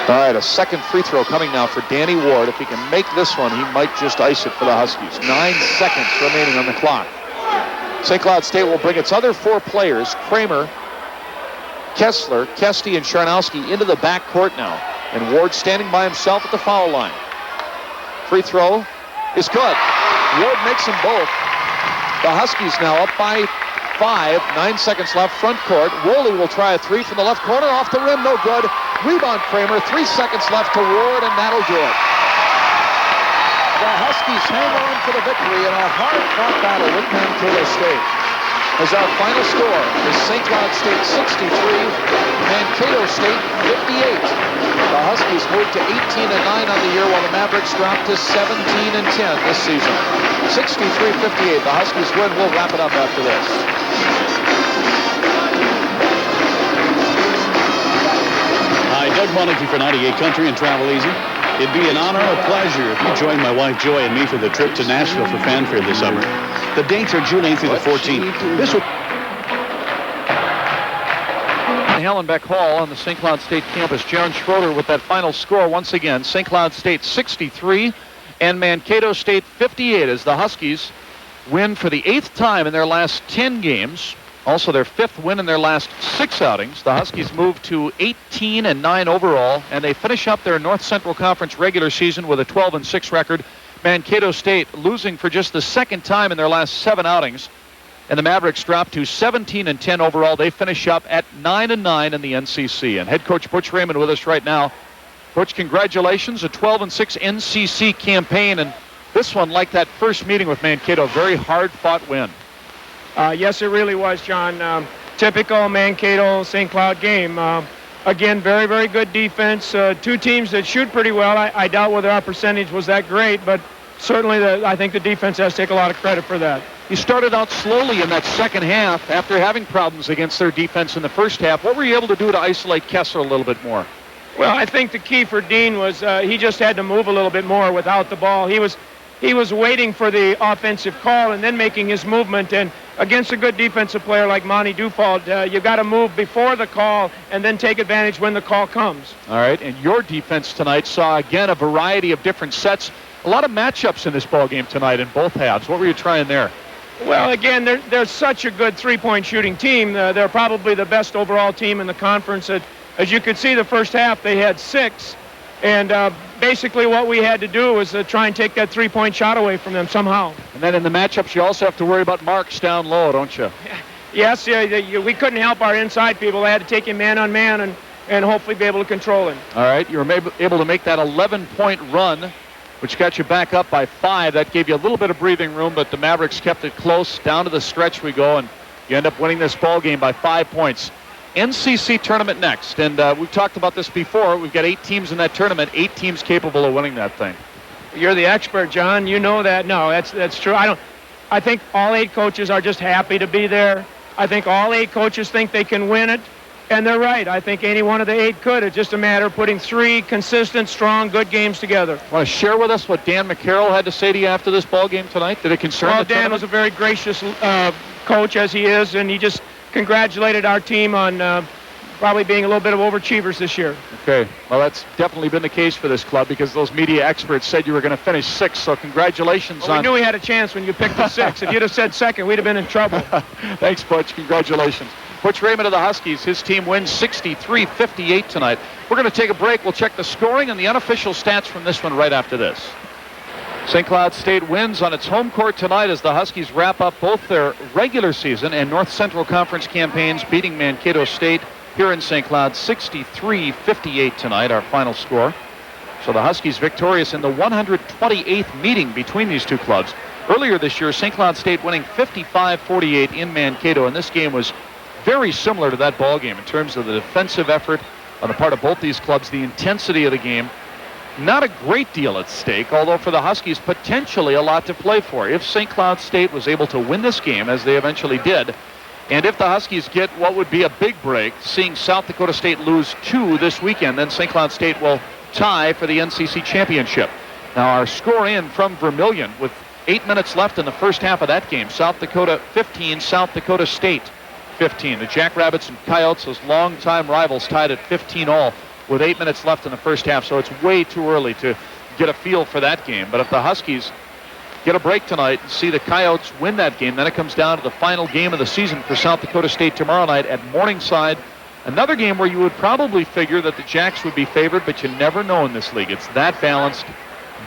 All right, a second free throw coming now for Danny Ward. If he can make this one, he might just ice it for the Huskies. 9 seconds remaining on the clock. St. Cloud State will bring its other 4 players, Kramer, Kessler, Kesty, and Charnowski, into the back court now. And Ward standing by himself at the foul line. Free throw is good. Ward makes them both. The Huskies now up by 5, 9 seconds left, front court. Woolley will try a 3 from the left corner, off the rim, no good. Rebound Kramer, 3 seconds left to Ward, and that'll do it. The Huskies hang on for the victory in a hard-fought battle with Mankato State. As our final score is St. Cloud State 63, Mankato State 58. The Huskies moved to 18-9 on the year, while the Mavericks dropped to 17-10 this season. 63-58, the Huskies win. We'll wrap it up after this. Hi, Doug Monarchy for 98 Country and Travel Easy. It'd be an honor and a pleasure if you join my wife Joy and me for the trip to Nashville for Fanfare this summer. The dates are June 8th through the 14th. This will... Hallenbeck Hall on the St. Cloud State campus. John Schroeder with that final score once again. St. Cloud State 63 and Mankato State 58 as the Huskies win for the 8th time in their last 10 games Also their 5th win in their last 6 outings. The Huskies move to 18-9 overall, and they finish up their North Central Conference regular season with a 12-6 record. Mankato State losing for just the 2nd time in their last 7 outings. And the Mavericks drop to 17-10 overall. They finish up at 9-9 in the NCC. And head coach Butch Raymond with us right now. Coach, congratulations, a 12-6 NCC campaign. And this one, like that first meeting with Mankato, a very hard-fought win. Yes, it really was, John. Typical Mankato St. Cloud game. Again, very, very good defense. 2 teams that shoot pretty well. I doubt whether our percentage was that great, but certainly I think the defense has to take a lot of credit for that. You started out slowly in that second half after having problems against their defense in the first half. What were you able to do to isolate Kessler a little bit more? Well, I think the key for Dean was he just had to move a little bit more without the ball. He was waiting for the offensive call and then making his movement. And against a good defensive player like Monty Dufault, you've got to move before the call and then take advantage when the call comes. All right, and your defense tonight saw, again, a variety of different sets. A lot of matchups in this ball game tonight in both halves. What were you trying there? Well, again, they're such a good three-point shooting team. They're probably the best overall team in the conference. As you could see, the first half, they had 6. And basically what we had to do was try and take that three-point shot away from them somehow. And then in the matchups, you also have to worry about marks down low, don't you? Yes, we couldn't help our inside people. They had to take him man on man and hopefully be able to control him. All right, you were able to make that 11-point run, which got you back up by 5. That gave you a little bit of breathing room, but the Mavericks kept it close. Down to the stretch we go, and you end up winning this ball game by 5 points. NCC tournament next, and we've talked about this before. We've got 8 teams in that tournament, 8 teams capable of winning that thing. You're the expert, John. You know that. No, that's true. I think all 8 coaches are just happy to be there. I think all 8 coaches think they can win it, and they're right. I think any one of the 8 could. It's just a matter of putting 3 consistent, strong, good games together. Want to share with us what Dan McCarroll had to say to you after this ball game tonight? Did it concern Well, the Dan tournament? was a very gracious coach, as he is, and he just congratulated our team on probably being a little bit of overachievers this year. Okay, well, that's definitely been the case for this club because those media experts said you were going to finish 6th, so congratulations. We knew we had a chance when you picked the 6th. If you'd have said 2nd, we'd have been in trouble. Thanks, Butch. Congratulations. Butch Raymond of the Huskies, his team wins 63-58 tonight. We're going to take a break. We'll check the scoring and the unofficial stats from this one right after this. St. Cloud State wins on its home court tonight as the Huskies wrap up both their regular season and North Central Conference campaigns, beating Mankato State here in St. Cloud 63-58 tonight, our final score. So the Huskies victorious in the 128th meeting between these two clubs. Earlier this year, St. Cloud State winning 55-48 in Mankato, and this game was very similar to that ball game in terms of the defensive effort on the part of both these clubs, the intensity of the game. Not a great deal at stake, although for the Huskies, potentially a lot to play for. If St. Cloud State was able to win this game, as they eventually did, and if the Huskies get what would be a big break, seeing South Dakota State lose 2 this weekend, then St. Cloud State will tie for the NCC championship. Now our score in from Vermillion with 8 minutes left in the first half of that game. South Dakota 15, South Dakota State 15. The Jackrabbits and Coyotes, those longtime rivals, tied at 15 all with 8 minutes left in the first half, so it's way too early to get a feel for that game. But if the Huskies get a break tonight and see the Coyotes win that game, then it comes down to the final game of the season for South Dakota State tomorrow night at Morningside. Another game where you would probably figure that the Jacks would be favored, but you never know in this league. It's that balanced,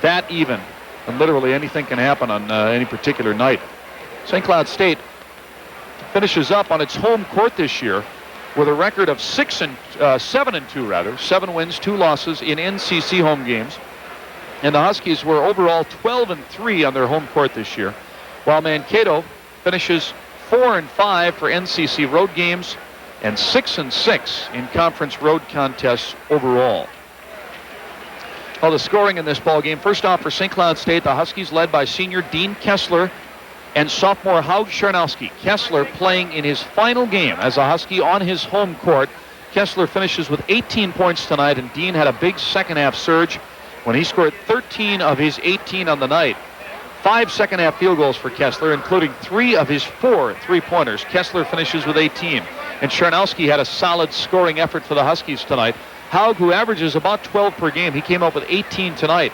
that even, and literally anything can happen on any particular night. St. Cloud State finishes up on its home court this year with a record of 7-2, 7 wins, 2 losses in NCC home games. And the Huskies were overall 12-3 on their home court this year, while Mankato finishes 4-5 for NCC road games and 6-6 in conference road contests overall. Well, the scoring in this ball game, first off for St. Cloud State, the Huskies led by senior Dean Kessler and sophomore Haug Charnowski. Kessler playing in his final game as a Husky on his home court. Kessler finishes with 18 points tonight, and Dean had a big second half surge when he scored 13 of his 18 on the night. 5 second half field goals for Kessler, including 3 of his 4 three-pointers. Kessler finishes with 18. And Charnowski had a solid scoring effort for the Huskies tonight. Haug, who averages about 12 per game, he came up with 18 tonight.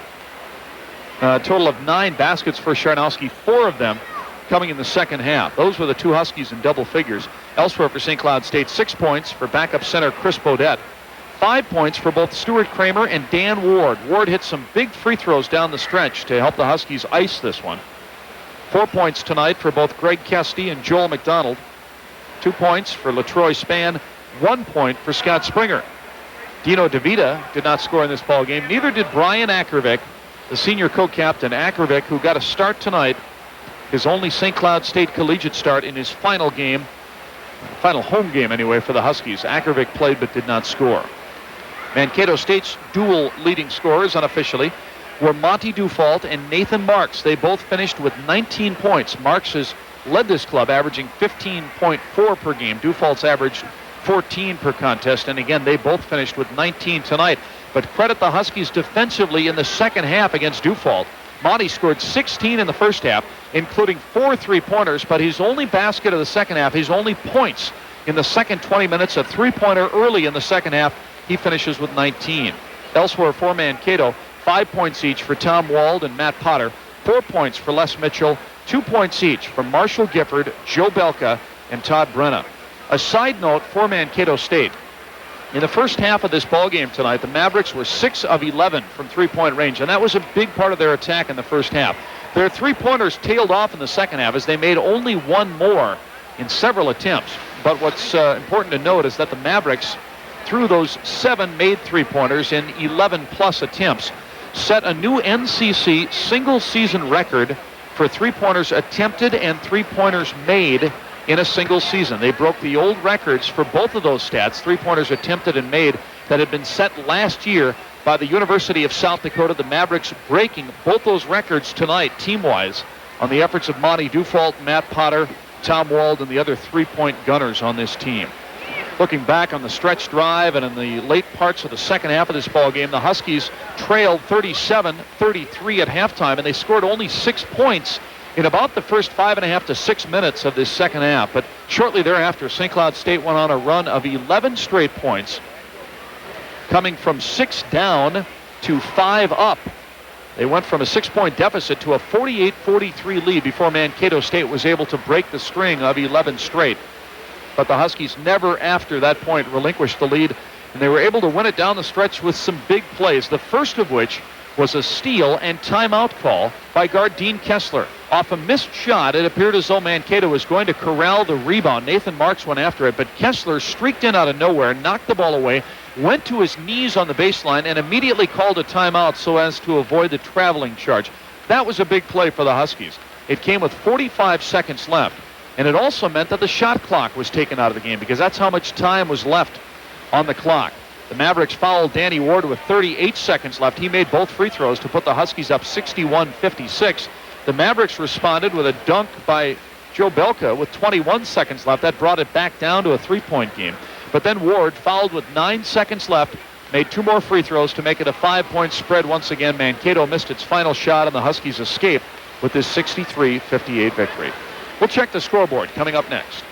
A total of 9 baskets for Charnowski, 4 of them coming in the second half. Those were the two Huskies in double figures. Elsewhere for St. Cloud State, 6 points for backup center Chris Bodette. 5 points for both Stuart Kramer and Dan Ward. Ward hit some big free throws down the stretch to help the Huskies ice this one. 4 points tonight for both Greg Kesty and Joel McDonald. 2 points for LaTroy Spann. 1 point for Scott Springer. Dino DeVita did not score in this ball game. Neither did Brian Akervik, the senior co-captain. Akervik, who got a start tonight, his only St. Cloud State collegiate start in his final game, final home game anyway, for the Huskies. Akervik played but did not score. Mankato State's dual leading scorers unofficially were Monty Dufault and Nathan Marks. They both finished with 19 points. Marks has led this club, averaging 15.4 per game. Dufault's averaged 14 per contest, and again, they both finished with 19 tonight. But credit the Huskies defensively in the second half against Dufault. Monty scored 16 in the first half, including 4 3-pointers, but his only basket of the second half, his only points in the second 20 minutes, a 3-pointer early in the second half. He finishes with 19. Elsewhere for Mankato, 5 points each for Tom Wald and Matt Potter, 4 points for Les Mitchell, 2 points each for Marshall Gifford, Joe Belka, and Todd Brenna. A side note for Mankato State. In the first half of this ball game tonight, the Mavericks were 6 of 11 from three-point range, and that was a big part of their attack in the first half. Their three-pointers tailed off in the second half as they made only one more in several attempts. But what's important to note is that the Mavericks, through those 7 made three-pointers in 11-plus attempts, set a new NCC single-season record for three-pointers attempted and three-pointers made in a single season. They broke the old records for both of those stats, three-pointers attempted and made, that had been set last year by the University of South Dakota. The Mavericks breaking both those records tonight, team-wise, on the efforts of Monty Dufault, Matt Potter, Tom Wald, and the other three-point gunners on this team. Looking back on the stretch drive and in the late parts of the second half of this ball game, the Huskies trailed 37-33 at halftime, and they scored only 6 points in about the first 5.5 to 6 minutes of this second half. But shortly thereafter, St. Cloud State went on a run of 11 straight points, coming from 6 down to 5 up. They went from a 6-point deficit to a 48-43 lead before Mankato State was able to break the string of 11 straight. But the Huskies never after that point relinquished the lead, and they were able to win it down the stretch with some big plays, the first of which was a steal and timeout call by guard Dean Kessler. Off a missed shot, it appeared as though Mankato was going to corral the rebound. Nathan Marks went after it, but Kessler streaked in out of nowhere, knocked the ball away, went to his knees on the baseline, and immediately called a timeout so as to avoid the traveling charge. That was a big play for the Huskies. It came with 45 seconds left, and it also meant that the shot clock was taken out of the game because that's how much time was left on the clock. The Mavericks fouled Danny Ward with 38 seconds left. He made both free throws to put the Huskies up 61-56. The Mavericks responded with a dunk by Joe Belka with 21 seconds left. That brought it back down to a 3-point game. But then Ward fouled with 9 seconds left, made 2 more free throws to make it a 5-point spread once again. Mankato missed its final shot, and the Huskies escaped with this 63-58 victory. We'll check the scoreboard coming up next.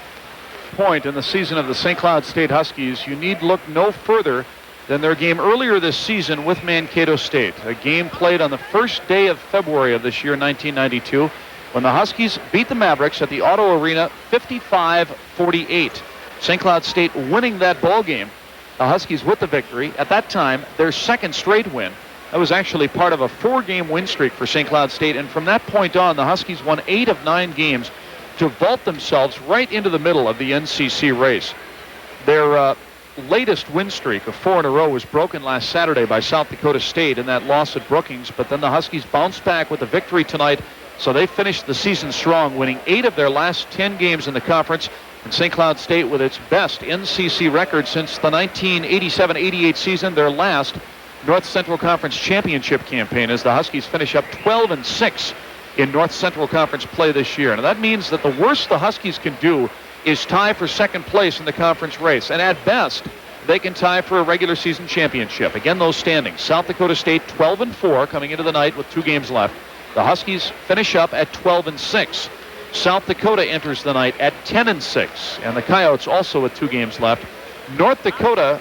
Point in the season of the St. Cloud State Huskies, you need look no further than their game earlier this season with Mankato State, a game played on the first day of February of this year, 1992, when the Huskies beat the Mavericks at the Auto Arena 55-48. St. Cloud State winning that ball game. The Huskies with the victory. At that time, their second straight win. That was actually part of a 4-game win streak for St. Cloud State, and from that point on, the Huskies won 8 of 9 games to vault themselves right into the middle of the NCC race. Their latest win streak of 4 in a row was broken last Saturday by South Dakota State in that loss at Brookings, but then the Huskies bounced back with a victory tonight, so they finished the season strong, winning 8 of their last 10 games in the conference, and St. Cloud State with its best NCC record since the 1987-88 season, their last North Central Conference championship campaign, as the Huskies finish up 12-6 in North Central Conference play this year. And that means that the worst the Huskies can do is tie for second place in the conference race. And at best, they can tie for a regular season championship. Again, those standings. South Dakota State 12-4 coming into the night with 2 games left. The Huskies finish up at 12-6. South Dakota enters the night at 10-6. And the Coyotes also with 2 games left. North Dakota,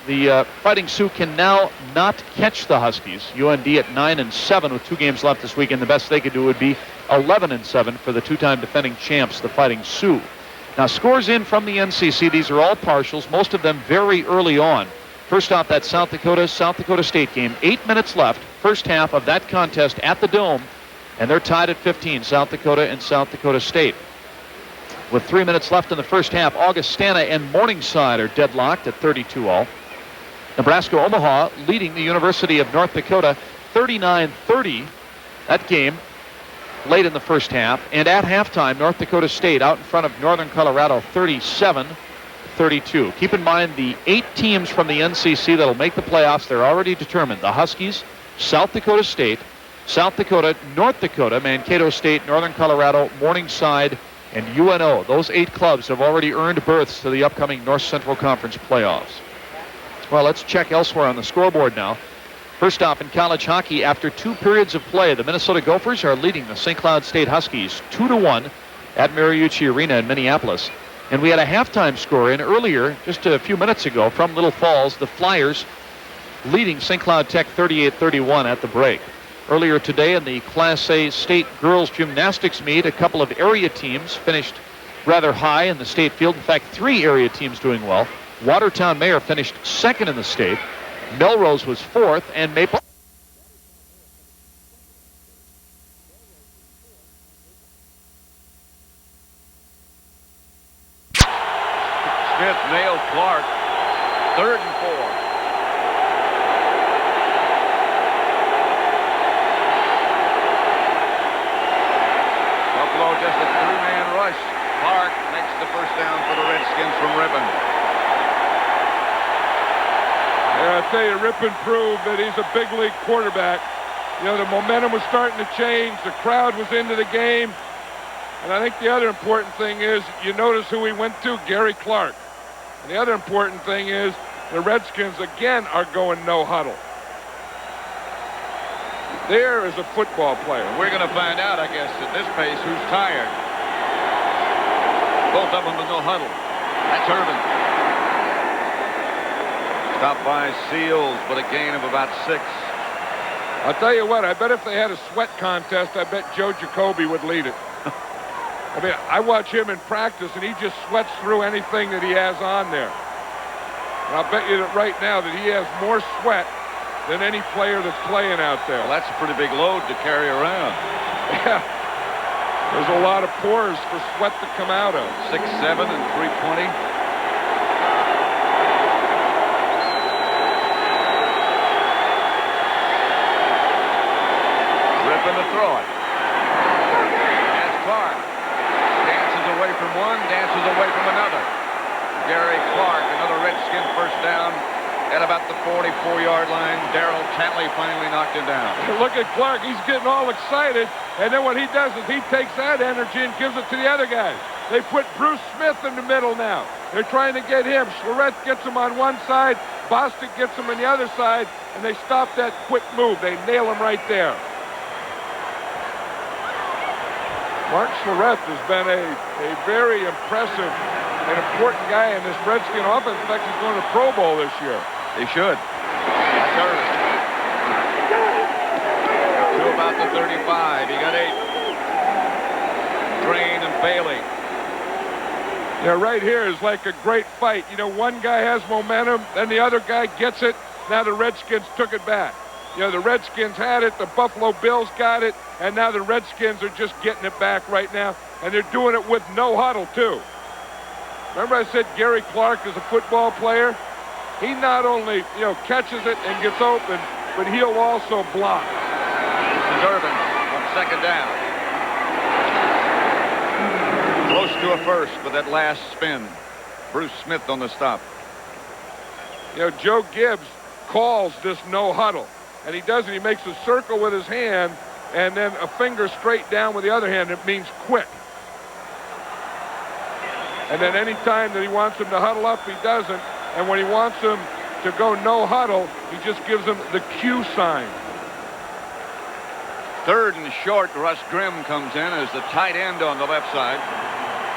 the Fighting Sioux, can now not catch the Huskies. UND at 9-7 with 2 games left this weekend. The best they could do would be 11-7 for the two-time defending champs, the Fighting Sioux. Now, scores in from the NCC. These are all partials, most of them very early on. First off, that South Dakota State game. 8 minutes left, first half of that contest at the Dome, and they're tied at 15, South Dakota and South Dakota State. With 3 minutes left in the first half, Augustana and Morningside are deadlocked at 32-all. Nebraska-Omaha leading the University of North Dakota 39-30. That game late in the first half. And at halftime, North Dakota State out in front of Northern Colorado 37-32. Keep in mind the 8 teams from the NCC that'll make the playoffs. They're already determined. The Huskies, South Dakota State, South Dakota, North Dakota, Mankato State, Northern Colorado, Morningside, and UNO. Those 8 clubs have already earned berths to the upcoming North Central Conference playoffs. Well, let's check elsewhere on the scoreboard now. First off, in college hockey, after 2 periods of play, the Minnesota Gophers are leading the St. Cloud State Huskies 2-1 at Mariucci Arena in Minneapolis. And we had a halftime score in earlier, just a few minutes ago, from Little Falls, the Flyers leading St. Cloud Tech 38-31 at the break. Earlier today in the Class A state girls gymnastics meet, a couple of area teams finished rather high in the state field. In fact, 3 area teams doing well. Watertown Mayor finished second in the state. Melrose was 4th, and Maple. Smith nailed Clark. 3rd and 4. Buffalo just a 3-man rush. Clark makes the first down for the Redskins from Ripon. Yeah, I tell you, Ripon proved that he's a big league quarterback. You know, the momentum was starting to change. The crowd was into the game. And I think the other important thing is, you notice who he went to, Gary Clark. And the other important thing is, the Redskins again are going no huddle. There is a football player. We're going to find out, I guess, at this pace, who's tired. Both of them with no huddle. That's Irvin. Stopped by Seals, but a gain of about 6. I'll tell you what, I bet if they had a sweat contest, I bet Joe Jacoby would lead it. I mean, I watch him in practice, and he just sweats through anything that he has on there. And I'll bet you that right now that he has more sweat than any player that's playing out there. Well, that's a pretty big load to carry around. Yeah. There's a lot of pores for sweat to come out of. 6'7" and 320. Ripping to throw it. That's Clark. Dances away from one, dances away from another. Gary Clark, another Redskin first down at about the 44-yard line. Darrell Tatley finally knocked him down. Look at Clark. He's getting all excited. And then what he does is he takes that energy and gives it to the other guys. They put Bruce Smith in the middle now. They're trying to get him. Schlereth gets him on one side. Bostic gets him on the other side. And they stop that quick move. They nail him right there. Mark Schlereth has been a very impressive and important guy in this Redskin offense. In fact, he's going to Pro Bowl this year. They should. That's Irvin. To about the 35. He got 8. Drain and Bailey. Yeah, right here is like a great fight. You know, one guy has momentum, then the other guy gets it. Now the Redskins took it back. You know, the Redskins had it, the Buffalo Bills got it, and now the Redskins are just getting it back right now, and they're doing it with no huddle, too. Remember I said Gary Clark is a football player? He not only, you know, catches it and gets open, but he'll also block. This is Irvin on 2nd down. Close to a first, but that last spin. Bruce Smith on the stop. You know, Joe Gibbs calls this no huddle. And he does it. He makes a circle with his hand and then a finger straight down with the other hand. It means quick. And then any time that he wants him to huddle up, he doesn't. And when he wants him to go no huddle, he just gives him the Q sign. 3rd and short. Russ Grimm comes in as the tight end on the left side.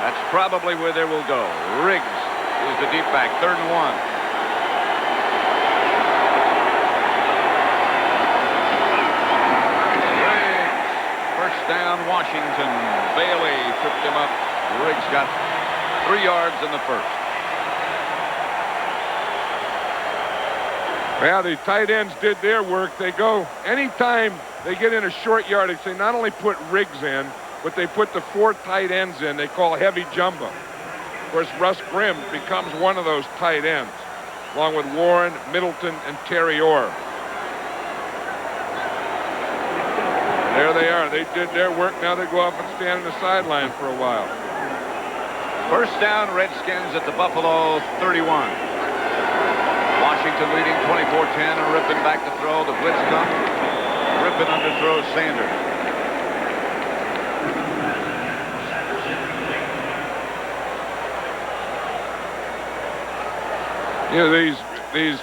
That's probably where they will go. Riggs is the deep back. 3rd and 1. down Washington. Bailey tripped him up. Riggs got 3 yards in the first. Well, the tight ends did their work. They go, anytime they get in a short yardage, they not only put Riggs in, but they put the 4 tight ends in they call heavy jumbo. Of course, Russ Grimm becomes one of those tight ends, along with Warren, Middleton, and Terry Orr. There they are. They did their work. Now they go off and stand on the sideline for a while. First down, Redskins at the Buffalo 31. Washington leading 24-10, and Rippon back to throw. The blitz comes. Rippon underthrows Sanders. You know, these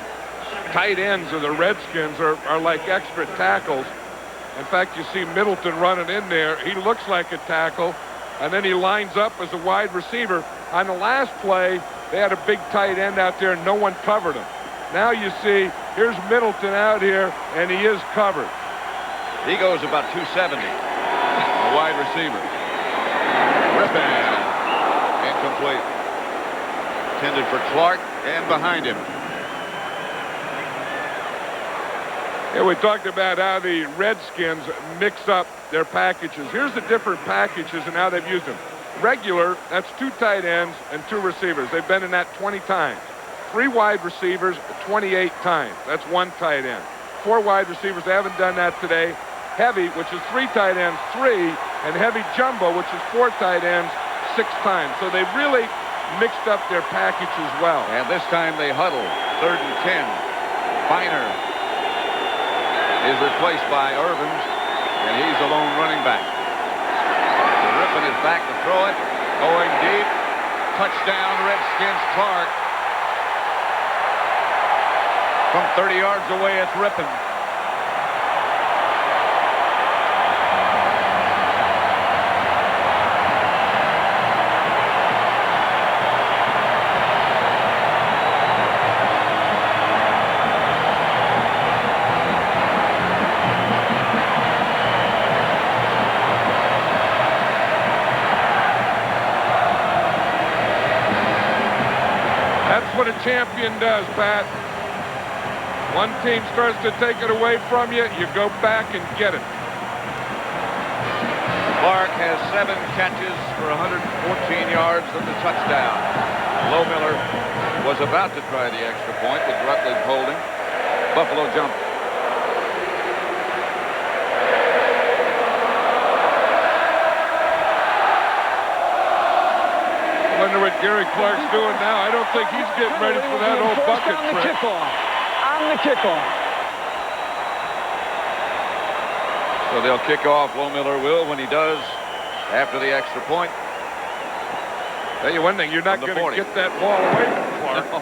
tight ends of the Redskins are like extra tackles. In fact, you see Middleton running in there. He looks like a tackle, and then he lines up as a wide receiver. On the last play, they had a big tight end out there, and no one covered him. Now you see, here's Middleton out here, and he is covered. He goes about 270, a wide receiver. Rippon, incomplete. Intended for Clark, and behind him. Yeah, we talked about how the Redskins mix up their packages. Here's the different packages and how they've used them. Regular, that's 2 tight ends and 2 receivers. They've been in that 20 times. 3 wide receivers, 28 times. That's 1 tight end. 4 wide receivers, they haven't done that today. Heavy, which is 3 tight ends, 3, and heavy jumbo, which is 4 tight ends, 6 times. So they've really mixed up their package as well. And this time they huddle. 3rd and 10. Finer is replaced by Irvins, and he's the lone running back. Rippon is back to throw it. Going deep. Touchdown, Redskins. Clark. From 30 yards away, it's Rippon. What a champion does, Pat. One team starts to take it away from you, you go back and get it. Clark has 7 catches for 114 yards and the touchdown. Lohmiller was about to try the extra point with Rutledge holding. Buffalo jumped. I wonder what Gary Clark's doing now. I don't think he's getting ready for that old bucket trick. On the kickoff. So they'll kick off. Lohmiller will when he does after the extra point. Tell you one thing, you're not going to get that ball away from Clark. No.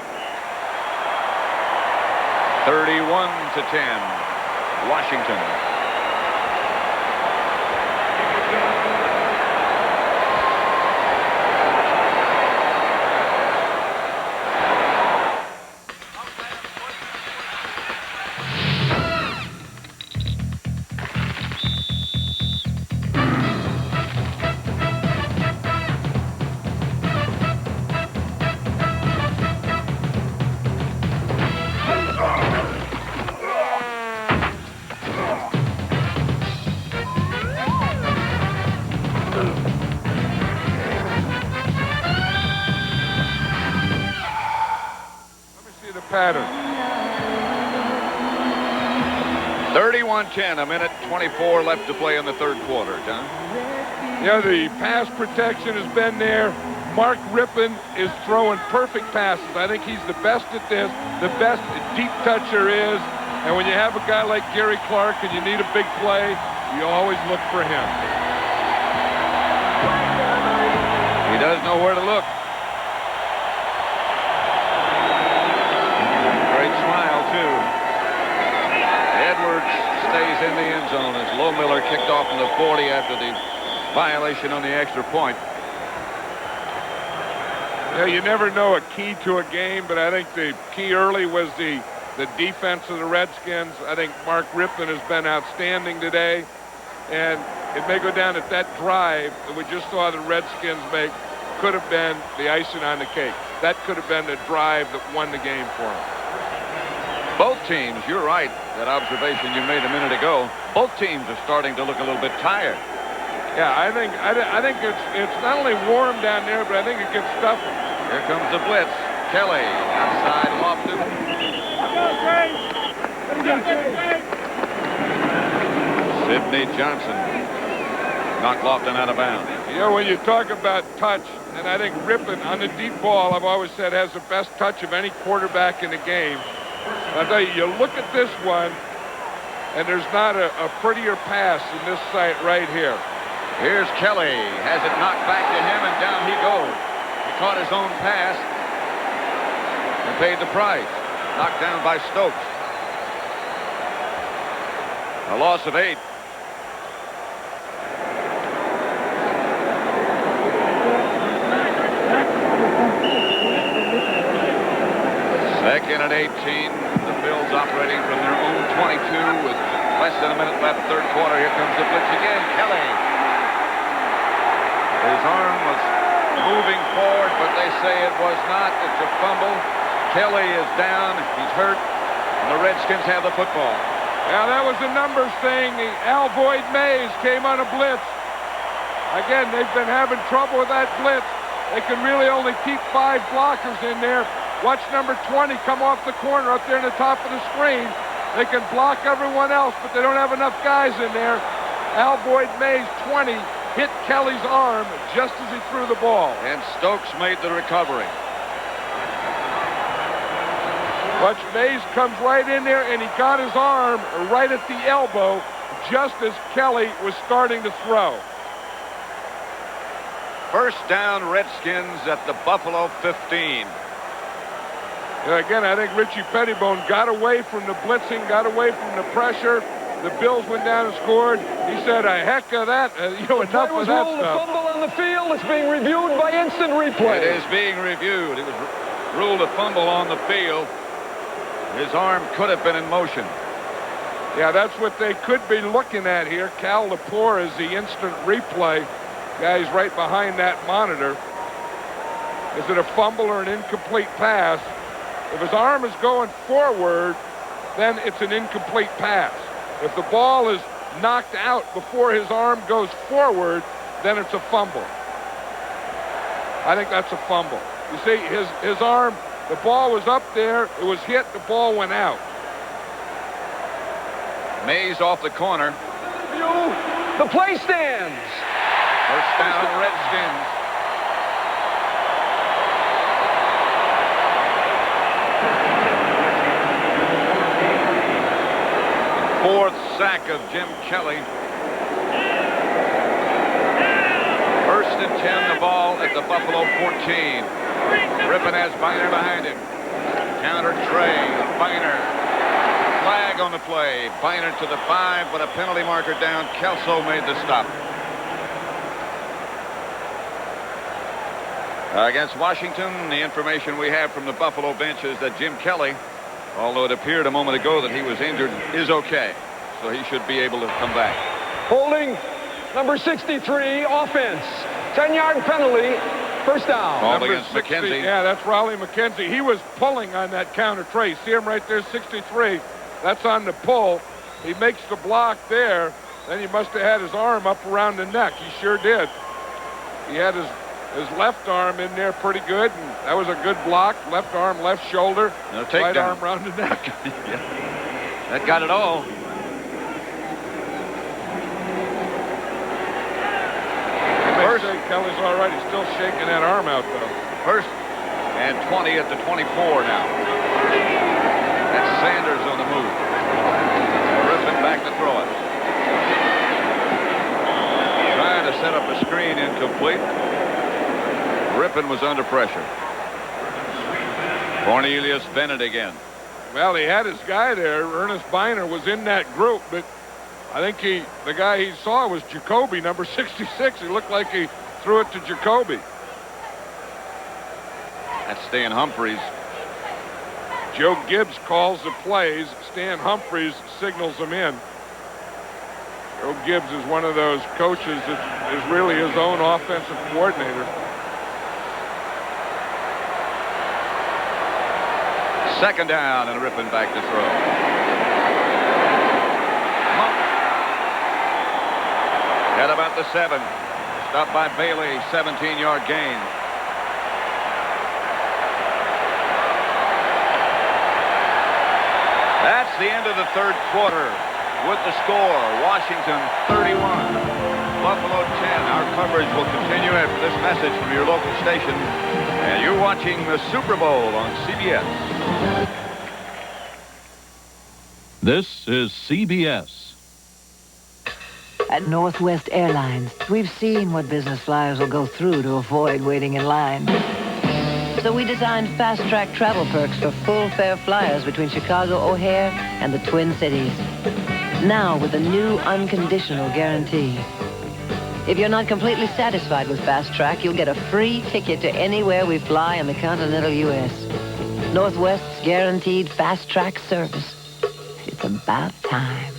31-10, Washington. Pattern. 31-10, a minute 24 left to play in the 3rd quarter, John. Yeah, the pass protection has been there. Mark Rippon is throwing perfect passes. I think he's the best at this, the best deep toucher is. And when you have a guy like Gary Clark and you need a big play, you always look for him. He does know where to look. Edwards stays in the end zone as Lohmiller kicked off from the 40 after the violation on the extra point. Yeah, you never know a key to a game, but I think the key early was the defense of the Redskins. I think Mark Rippon has been outstanding today. and it may go down at that drive that we just saw the Redskins make could have been the icing on the cake. That could have been the drive that won the game for them. Both teams, you're right, that observation you made a minute ago, both teams are starting to look a little bit tired. Yeah, I think it's not only warm down there, but I think it gets stuffy. Here comes the blitz. Kelly outside Lofton. Sidney Johnson knocked Lofton out of bounds. You know, when you talk about touch, and I think Rippon on the deep ball, I've always said, has the best touch of any quarterback in the game. I'll tell you, you look at this one, and there's not a prettier pass in this sight right here. Here's Kelly. Has it knocked back to him, and down he goes. He caught his own pass and paid the price. Knocked down by Stokes. A loss of 8. Second and 18. The Bills operating from their own 22 with less than a minute left, third quarter. Here comes the blitz again. Kelly. His arm was moving forward, but they say it was not. It's a fumble. Kelly is down. He's hurt. And the Redskins have the football. Yeah, that was the numbers thing. Alvoid Mays came on a blitz. Again, they've been having trouble with that blitz. They can really only keep 5 blockers in there. Watch number 20 come off the corner up there in the top of the screen. They can block everyone else, but they don't have enough guys in there. Alvoid Mays, 20, hit Kelly's arm just as he threw the ball. And Stokes made the recovery. Watch, Mays comes right in there, and he got his arm right at the elbow just as Kelly was starting to throw. First down, Redskins at the Buffalo 15. Again, I think Richie Pettibone got away from the blitzing, got away from the pressure. The Bills went down and scored. He said, a heck of that. Enough of that stuff. A fumble on the field. It's being reviewed by instant replay. It is being reviewed. It was ruled a fumble on the field. His arm could have been in motion. Yeah, that's what they could be looking at here. Cal Lepore is the instant replay. Guy's right behind that monitor. Is it a fumble or an incomplete pass? If his arm is going forward, then it's an incomplete pass. If the ball is knocked out before his arm goes forward, then it's a fumble. I think that's a fumble. You see, his arm, the ball was up there, it was hit, the ball went out. Mays off the corner. The play stands. First down, Redskins. Fourth sack of Jim Kelly. First and 10, the ball at the Buffalo 14. Rippon has Biner behind him. Counter Trey. Biner. Flag on the play. Biner to the 5, but a penalty marker down. Kelso made the stop. Against Washington, the information we have from the Buffalo bench is that Jim Kelly, although it appeared a moment ago that he was injured, is okay. So he should be able to come back. Holding number 63, offense. 10-yard penalty, first down. Called Number against 60, McKenzie. Yeah, that's Raleigh McKenzie. He was pulling on that counter Trey. See him right there, 63. That's on the pull. He makes the block there. Then he must have had his arm up around the neck. He sure did. He had his left arm in there pretty good, and that was a good block. Left arm, left shoulder, No right takedown. arm around the neck. Yeah. That got it all. First, Kelly's all right. He's still shaking that arm out, though. First and 20 at the 24 now. That's Sanders on the move. Rippon back to throw it. Trying to set up a screen, incomplete. Rippon was under pressure. Cornelius Bennett again. Well, he had his guy there. Ernest Biner was in that group, but I think the guy he saw was Jacoby, number 66. He looked like he threw it to Jacoby. That's Stan Humphries. Joe Gibbs calls the plays. Stan Humphries signals them in. Earl Gibbs is one of those coaches that is really his own offensive coordinator. Second down and Rippon back to throw. Monk. At about the 7. Stopped by Bailey, 17-yard gain. That's the end of the third quarter. With the score, Washington 31, Buffalo 10. Our coverage will continue after this message from your local station. And you're watching the Super Bowl on CBS. This is CBS. At Northwest Airlines, we've seen what business flyers will go through to avoid waiting in line. So we designed fast-track travel perks for full-fare flyers between Chicago O'Hare and the Twin Cities. Now with a new unconditional guarantee. If you're not completely satisfied with Fast Track, you'll get a free ticket to anywhere we fly in the continental U.S. Northwest's guaranteed Fast Track service. It's about time.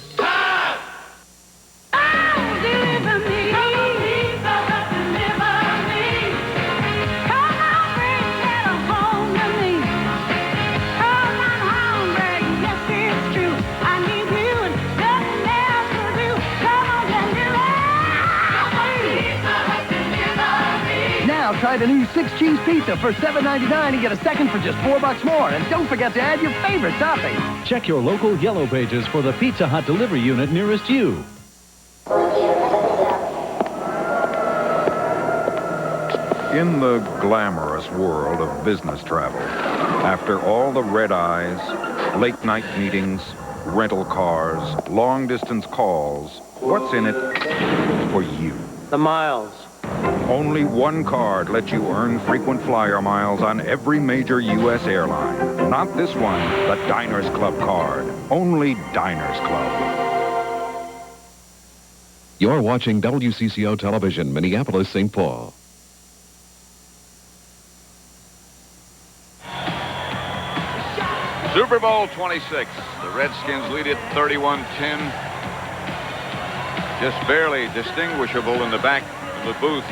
Try the new 6-cheese pizza for $7.99 and get a second for just $4 more. And don't forget to add your favorite toppings. Check your local Yellow Pages for the Pizza Hut delivery unit nearest you. In the glamorous world of business travel, after all the red eyes, late-night meetings, rental cars, long-distance calls, what's in it for you? The miles. Only one card lets you earn frequent flyer miles on every major U.S. airline. Not this one, the Diners Club card. Only Diners Club. You're watching WCCO Television, Minneapolis, St. Paul. Super Bowl 26. The Redskins lead it 31-10. Just barely distinguishable in the back of the booth.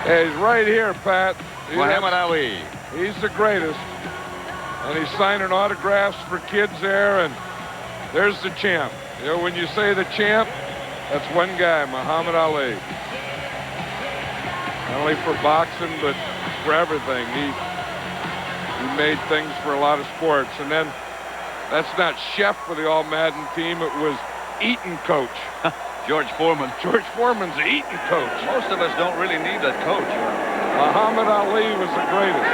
Yeah, he's right here, Pat. Muhammad Ali. He's the greatest. And he's signing autographs for kids there, and there's the champ. You know, when you say the champ, that's one guy, Muhammad Ali. Not only for boxing, but for everything. He made things for a lot of sports. And then that's not chef for the All-Madden team. It was eating coach. George Foreman. George Foreman's the eating coach. Most of us don't really need a coach. Muhammad Ali was the greatest.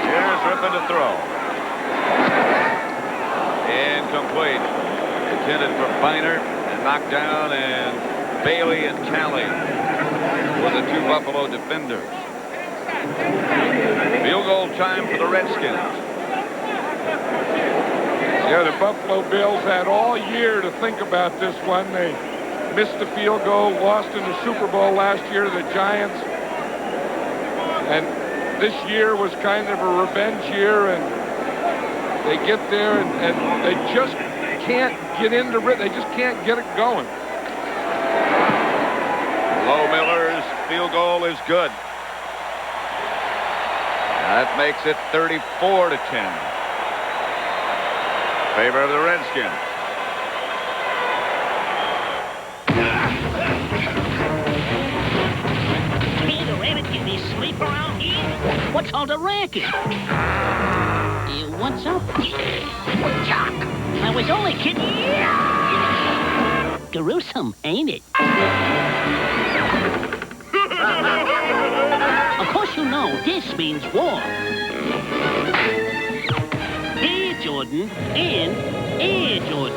Here's Rippon to throw. Incomplete. Intended for Biner and knocked down, and Bailey and Talley were the two Buffalo defenders. Field goal time for the Redskins. Yeah, the Buffalo Bills had all year to think about this one. They missed the field goal, lost in the Super Bowl last year to the Giants. And this year was kind of a revenge year, and they get there and they just can't get into it. They just can't get it going. Low Miller's field goal is good. That makes it 34-10. Favor of the Redskins. Can't the rabbit get me sleep around here? What's all the racket? What's up? Chuck, I was only kidding. Gruesome, ain't it? Of course you know this means war. Jordan and Air Jordan.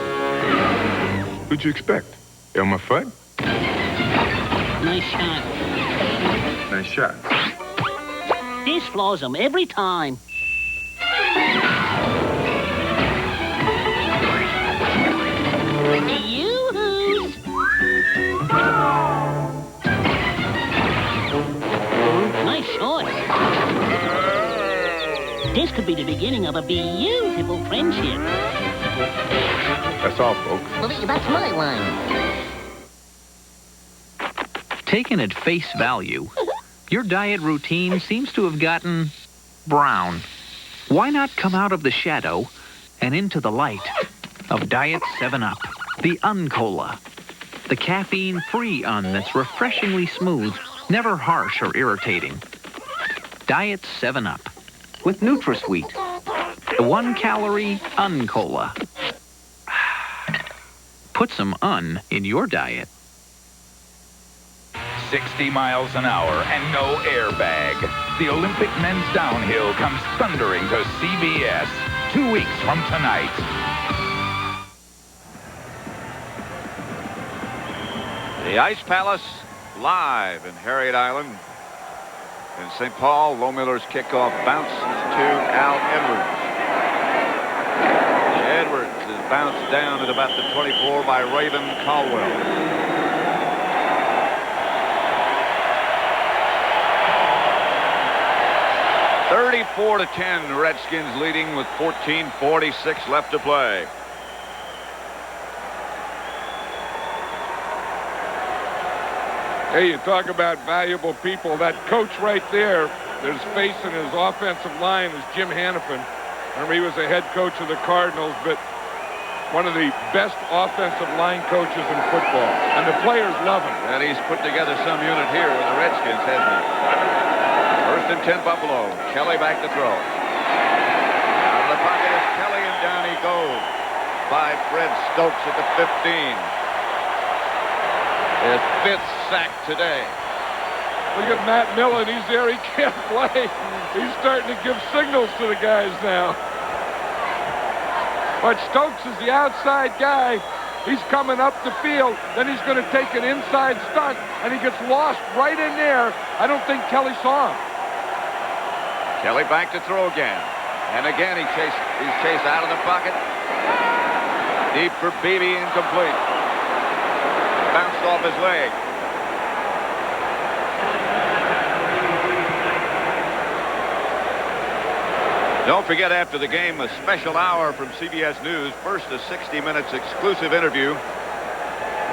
What'd you expect? Elmer Fudd? Nice shot. Nice shot. This floors him every time. Yoo-hoos. Nice shot. This could be the beginning of a beautiful friendship. That's all, folks. Well, that's my line. Taken at face value, your diet routine seems to have gotten brown. Why not come out of the shadow and into the light of Diet 7-Up, the Un-Cola, the caffeine-free that's refreshingly smooth, never harsh or irritating. Diet 7-Up with NutraSweet, the 1-calorie Un-Cola. Put some Un in your diet. 60 miles an hour and no airbag. The Olympic men's downhill comes thundering to CBS 2 weeks from tonight. The Ice Palace live in Harriet Island. In St. Paul, Lohmiller's kickoff bounced to Al Edwards. Edwards is bounced down at about the 24 by Raven Caldwell. 34-10, the Redskins leading with 14:46 left to play. Hey, you talk about valuable people. That coach right there, his face in his offensive line is Jim Hannafin. Remember, he was the head coach of the Cardinals, but one of the best offensive line coaches in football. And the players love him. And he's put together some unit here with the Redskins, hasn't he? First and 10 Buffalo. Kelly back to throw. Out of the pocket is Kelly, and down he goes by Fred Stokes at the 15. His 5th sack today. Look at Matt Millen. He's there. He can't play. He's starting to give signals to the guys now. But Stokes is the outside guy. He's coming up the field. Then he's going to take an inside stunt, and he gets lost right in there. I don't think Kelly saw him. Kelly back to throw again. And again he's chased out of the pocket. Deep for Beebe, incomplete. Bounced off his leg. Don't forget, after the game, a special hour from CBS News. First, a 60 Minutes exclusive interview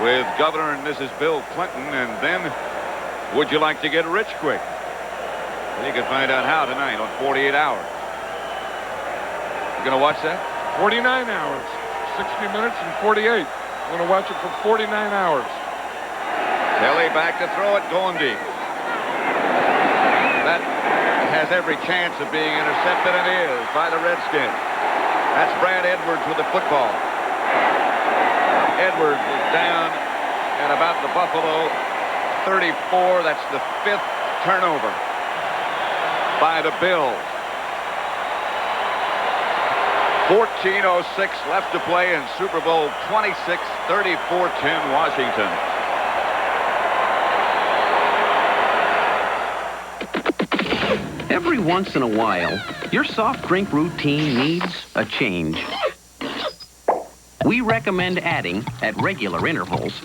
with Governor and Mrs. Bill Clinton. And then, would you like to get rich quick? Well, you can find out how tonight on 48 Hours. You going to watch that? 49 hours. 60 minutes and 48. I'm going to watch it for 49 hours. Kelly back to throw it, going deep. That has every chance of being intercepted, and is by the Redskins. That's Brad Edwards with the football. Edwards is down at about the Buffalo 34. That's the 5th turnover by the Bills. 14:06 left to play in Super Bowl 26, 34-10 Washington. Every once in a while, your soft drink routine needs a change. We recommend adding, at regular intervals,